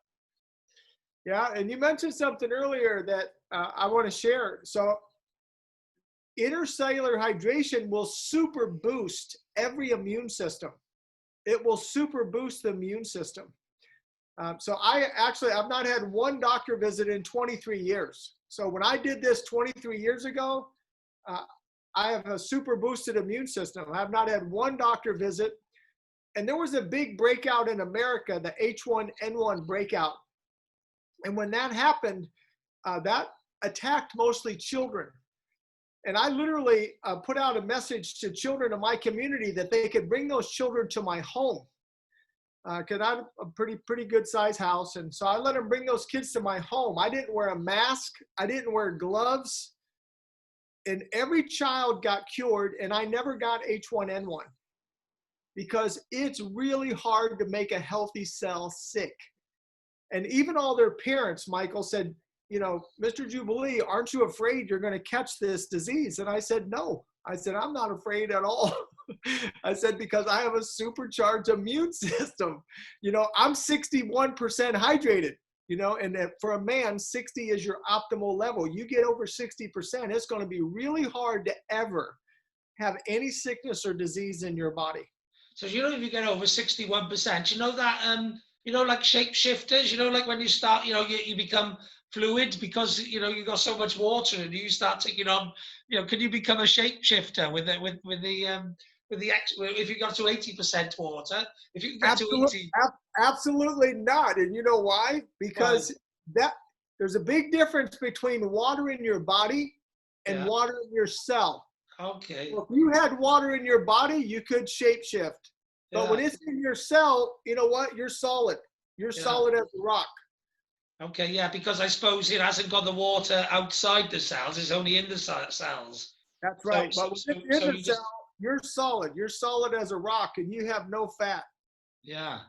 Yeah, and you mentioned something earlier that I want to share. So intercellular hydration will super boost every immune system. It will super boost the immune system. So I've not had one doctor visit in 23 years. So when I did this 23 years ago, I have a super boosted immune system. I have not had one doctor visit. And there was a big breakout in America, the H1N1 breakout. And when that happened, that attacked mostly children. And I literally put out a message to children in my community that they could bring those children to my home. Because I have a pretty good size house. And so I let them bring those kids to my home. I didn't wear a mask. I didn't wear gloves. And every child got cured, and I never got H1N1 because it's really hard to make a healthy cell sick. And even all their parents, Michael, said, Mr. Jubilee, aren't you afraid you're going to catch this disease? And I said, no. I said, I'm not afraid at all. I said, because I have a supercharged immune system. I'm 61% hydrated, and for a man, 60 is your optimal level. You get over 60%, it's going to be really hard to ever have any sickness or disease in your body. So, if you get over 61%, that, like shapeshifters, like when you start, you become fluid because, you got so much water and you start taking on, can you become a shapeshifter if you got to 80% water, if you can get to 80? Absolutely not. And you know why? Because there's a big difference between water in your body and water in your cell. Okay. So if you had water in your body, you could shapeshift. But when it's in your cell, you know what? You're solid. You're solid as a rock. Okay, yeah, because I suppose it hasn't got the water outside the cells. It's only in the cells. That's right. But when it's in the cell, you're solid. You're solid as a rock, and you have no fat. Yeah.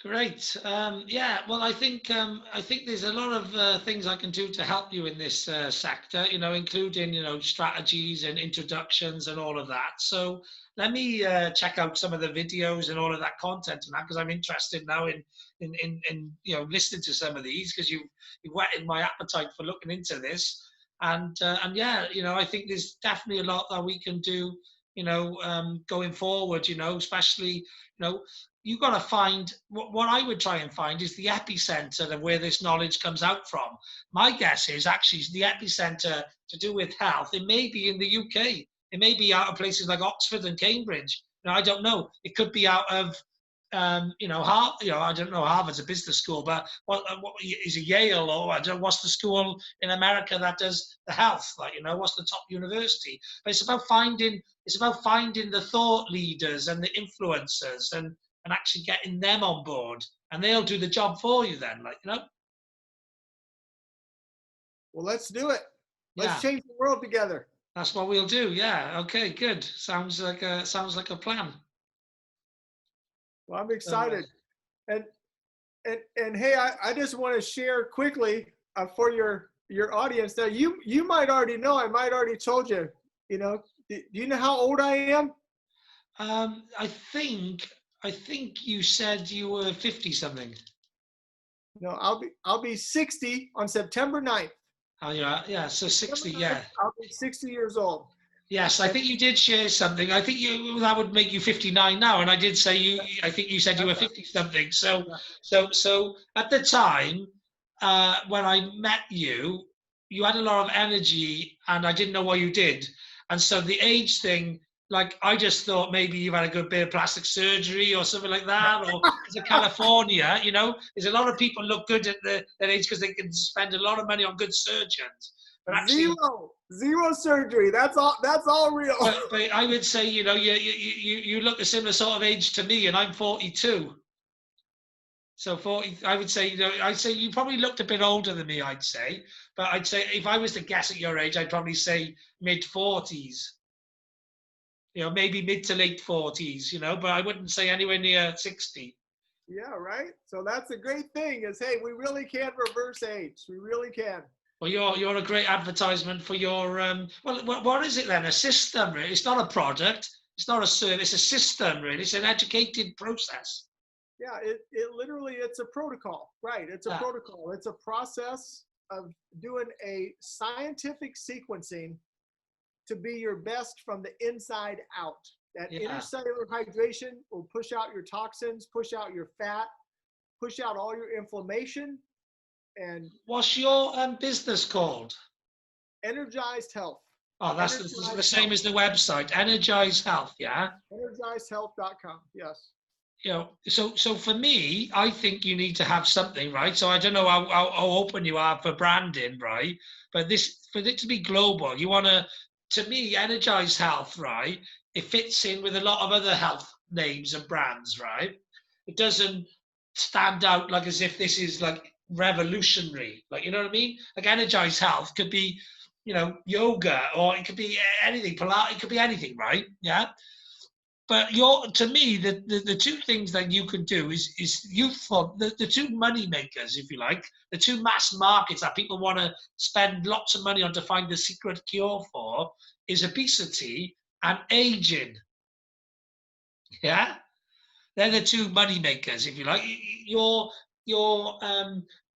Great. Well, I think there's a lot of things I can do to help you in this sector, including, strategies and introductions and all of that. So let me check out some of the videos and all of that content and that, because I'm interested now in listening to some of these, because you've whetted my appetite for looking into this. And I think there's definitely a lot that we can do, going forward, especially, you've got to find what I would try and find is the epicenter of where this knowledge comes out from. My guess is actually the epicenter to do with health. It may be in the UK. It may be out of places like Oxford and Cambridge. I don't know. It could be out of, I don't know. Harvard's a business school, but what is it, Yale, or I don't know, what's the school in America that does the health? What's the top university? But it's about finding the thought leaders and the influencers and actually getting them on board, and they'll do the job for you then, Well, let's do it. Let's change the world together. That's what we'll do. Yeah. Okay, good. Sounds like a plan. Well, I'm excited. And hey, I just want to share quickly for your audience that you might already know, I might already told you, do you know how old I am? I think you said you were 50 something. No, I'll be 60 on September 9th. Oh yeah, so 60, yeah. I'll be 60 years old. Yes, I think you did share something. I think that would make you 59 now, and I did say I think you said you were 50 something. So at the time when I met you, you had a lot of energy, and I didn't know what you did. And so the age thing, like I just thought maybe you've had a good bit of plastic surgery or something like that, or because of California, there's a lot of people look good at that age because they can spend a lot of money on good surgeons. But actually, Zero surgery. That's all real. but I would say, you look a similar sort of age to me, and I'm 42. So 40, I would say, I'd say you probably looked a bit older than me, I'd say. But I'd say if I was to guess at your age, I'd probably say mid 40s, maybe mid to late 40s, but I wouldn't say anywhere near 60. Yeah, right. So that's a great thing is, hey, we really can reverse age. We really can. Well, you're a great advertisement for your, well, what is it then? A system, really? It's not a product. It's not a service, it's a system, really. It's an educated process. Yeah, it literally, it's a protocol, right? It's a protocol. It's a process of doing a scientific sequencing to be your best from the inside out. That intercellular hydration will push out your toxins, push out your fat, push out all your inflammation. And what's your business called? Energized Health. Oh, that's the same as the website, Energized Health, yeah? EnergizedHealth.com, yes. So for me, I think you need to have something, right? So I don't know how open you are for branding, right? But for it to be global, you want to me, Energized Health, right? It fits in with a lot of other health names and brands, right? It doesn't stand out like as if this is like revolutionary, like, you know what I mean? Like Energized Health could be, yoga, or it could be anything, Pilates, it could be anything, right? Yeah. But to me, the two things that you can do is youthful, the two money makers, if you like, the two mass markets that people want to spend lots of money on to find the secret cure for is obesity and aging. Yeah, they're the two money makers, if you like. Your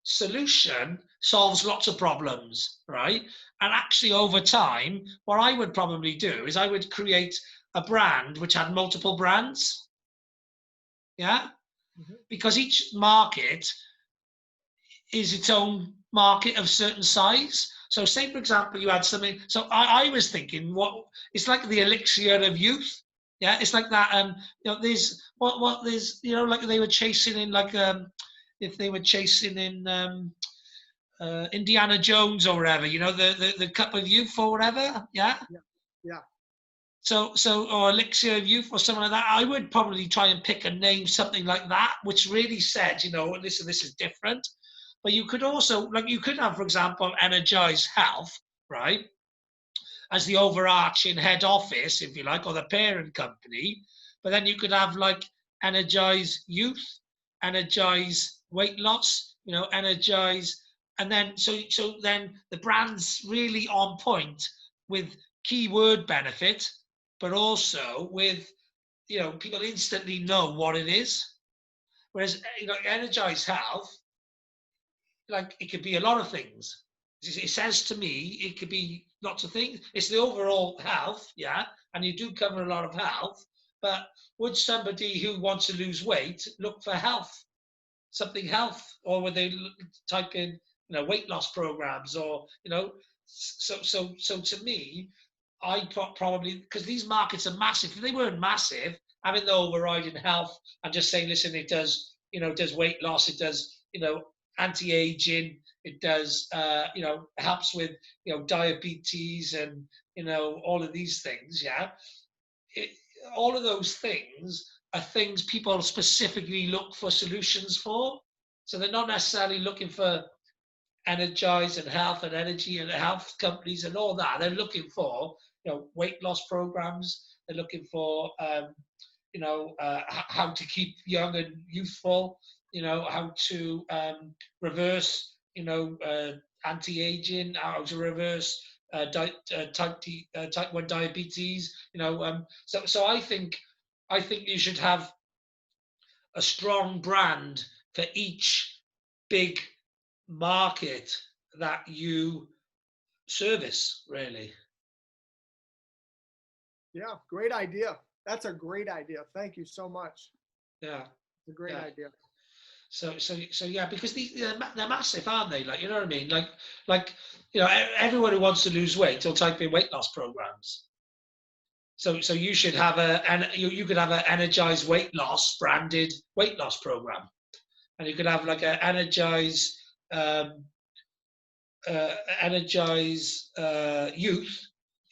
solution solves lots of problems, right? And actually, over time, what I would probably do is I would create a brand which had multiple brands. Yeah, because each market is its own market of certain size. So, say for example, you had something. So, I was thinking, what it's like the elixir of youth. Yeah, it's like that. There's there's like they were chasing in like if they were chasing in Indiana Jones or whatever. The cup of youth or whatever. Yeah. Yeah. So or elixir of youth or something like that. I would probably try and pick a name, something like that, which really said, listen, this is different. But you could also, like, you could have, for example, Energize Health, right, as the overarching head office, if you like, or the parent company. But then you could have like Energize Youth, Energize Weight Loss, Energize, and then so then the brand's really on point with keyword benefit, but also with people instantly know what it is. Whereas Energize Health, like, it could be a lot of things. It says to me it could be lots of things. It's the overall health, yeah, and you do cover a lot of health. But would somebody who wants to lose weight look for health, something health, or would they type in weight loss programs, or so to me, I probably, because these markets are massive. If they weren't massive, having the overriding health and just saying, listen, it does, does weight loss, it does, anti-aging, it does, helps with, diabetes and, all of these things. Yeah. It, all of those things are things people specifically look for solutions for. So they're not necessarily looking for Energize and health and energy and health companies and all that. They're looking for, weight loss programs. They're looking for, how to keep young and youthful. How to reverse, anti-aging. How to reverse type 1 diabetes. So I think you should have a strong brand for each big market that you service, really. Yeah, great idea. That's a great idea. Thank you so much. Yeah. It's a great idea. So yeah, because they're massive, aren't they? Like, you know what I mean? Like everyone who wants to lose weight will type in weight loss programs. So you should have and you could have an Energize weight loss branded weight loss program, and you could have like an Energize Energize youth,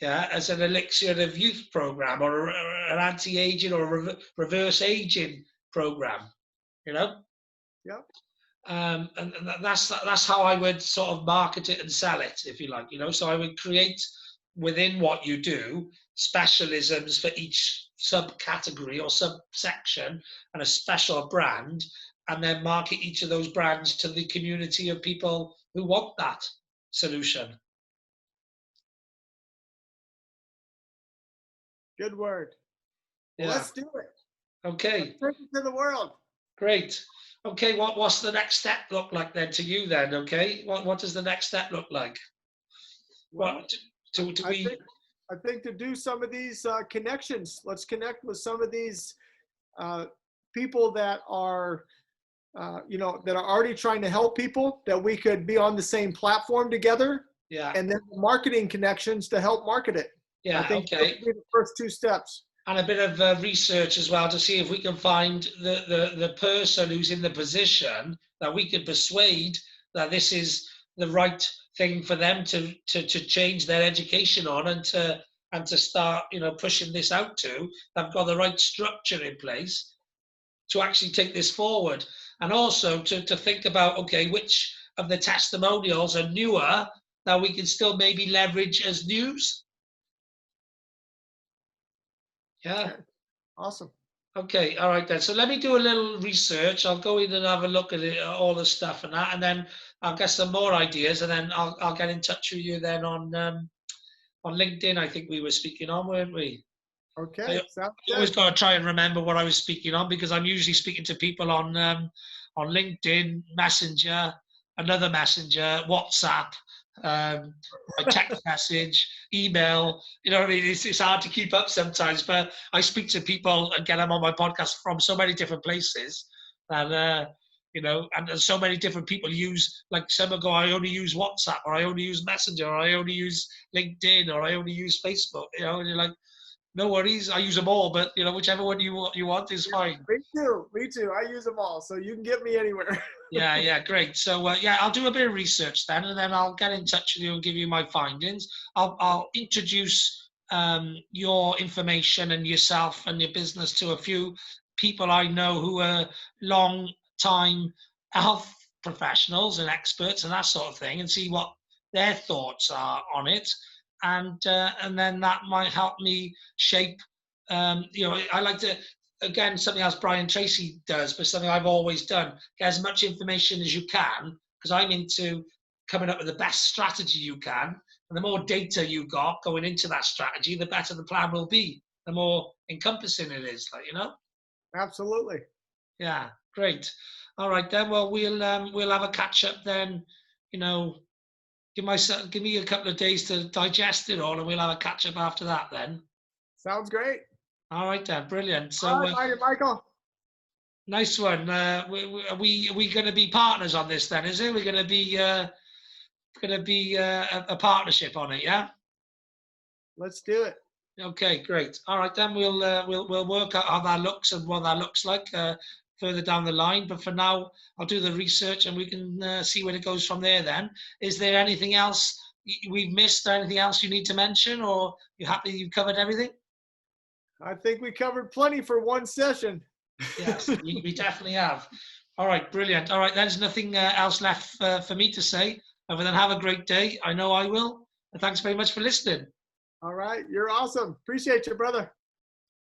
yeah, as an elixir of youth program, or an anti-aging or reverse aging program, you know. Yeah. And that's how I would sort of market it and sell it, if you like, So I would create within what you do specialisms for each subcategory or subsection and a special brand, and then market each of those brands to the community of people who want that solution. Good word. Well, Yeah. let's do it. Okay. Let's take it to the world. Great. Okay. What's the next step look like then to you then? Okay. What does the next step look like? Well, I think to do some of these connections, let's connect with some of these people that are, that are already trying to help people, that we could be on the same platform together. Yeah. And then marketing connections to help market it. Yeah. I think okay. those would be the first two steps. And a bit of research as well to see if we can find the person who's in the position that we could persuade that this is the right thing for them to change their education on, and to start pushing this out to. They've got the right structure in place to actually take this forward, and also to think about, okay, which of the testimonials are newer that we can still maybe leverage as news. Yeah. Okay. Awesome. Okay. All right then. So let me do a little research. I'll go in and have a look at it, all the stuff and that, and then I'll get some more ideas, and then I'll get in touch with you then on LinkedIn. I think we were speaking on, weren't we? Okay. I always got to try and remember what I was speaking on, because I'm usually speaking to people on LinkedIn, Messenger, another Messenger, WhatsApp, my text message, email. You know what I mean? It's hard to keep up sometimes, but I speak to people and get them on my podcast from so many different places that and so many different people use, like some will go, I only use WhatsApp, or I only use Messenger, or I only use LinkedIn, or I only use Facebook. And you're like, no worries, I use them all, but whichever one you want is fine. Me too. I use them all, so you can get me anywhere. Yeah, great. So I'll do a bit of research then, and then I'll get in touch with you and give you my findings. I'll introduce your information and yourself and your business to a few people I know who are long-time health professionals and experts and that sort of thing, and see what their thoughts are on it. And then that might help me shape. I like to, again, something else Brian Tracy does, but something I've always done: get as much information as you can, because I'm into coming up with the best strategy you can. And the more data you got going into that strategy, the better the plan will be. The more encompassing it is, Absolutely. Yeah, great. All right then. Well, we'll have a catch up then. Give me a couple of days to digest it all, and we'll have a catch up after that then. Sounds great. All right then, brilliant. So, all right, Michael. Nice one. Are we going to be partners on this then? Is it? We're going to be a partnership on it, yeah? Let's do it. Okay, great. All right then, we'll work out how that looks and what that looks like further down the line. But for now, I'll do the research, and we can see where it goes from there then. Is there anything else we've missed, or anything else you need to mention, or you happy you've covered everything? I think we covered plenty for one session. Yes, we definitely have. All right, brilliant. All right, there's nothing else left for me to say other than have a great day. I know I will. And thanks very much for listening. All right, you're awesome. Appreciate you, brother.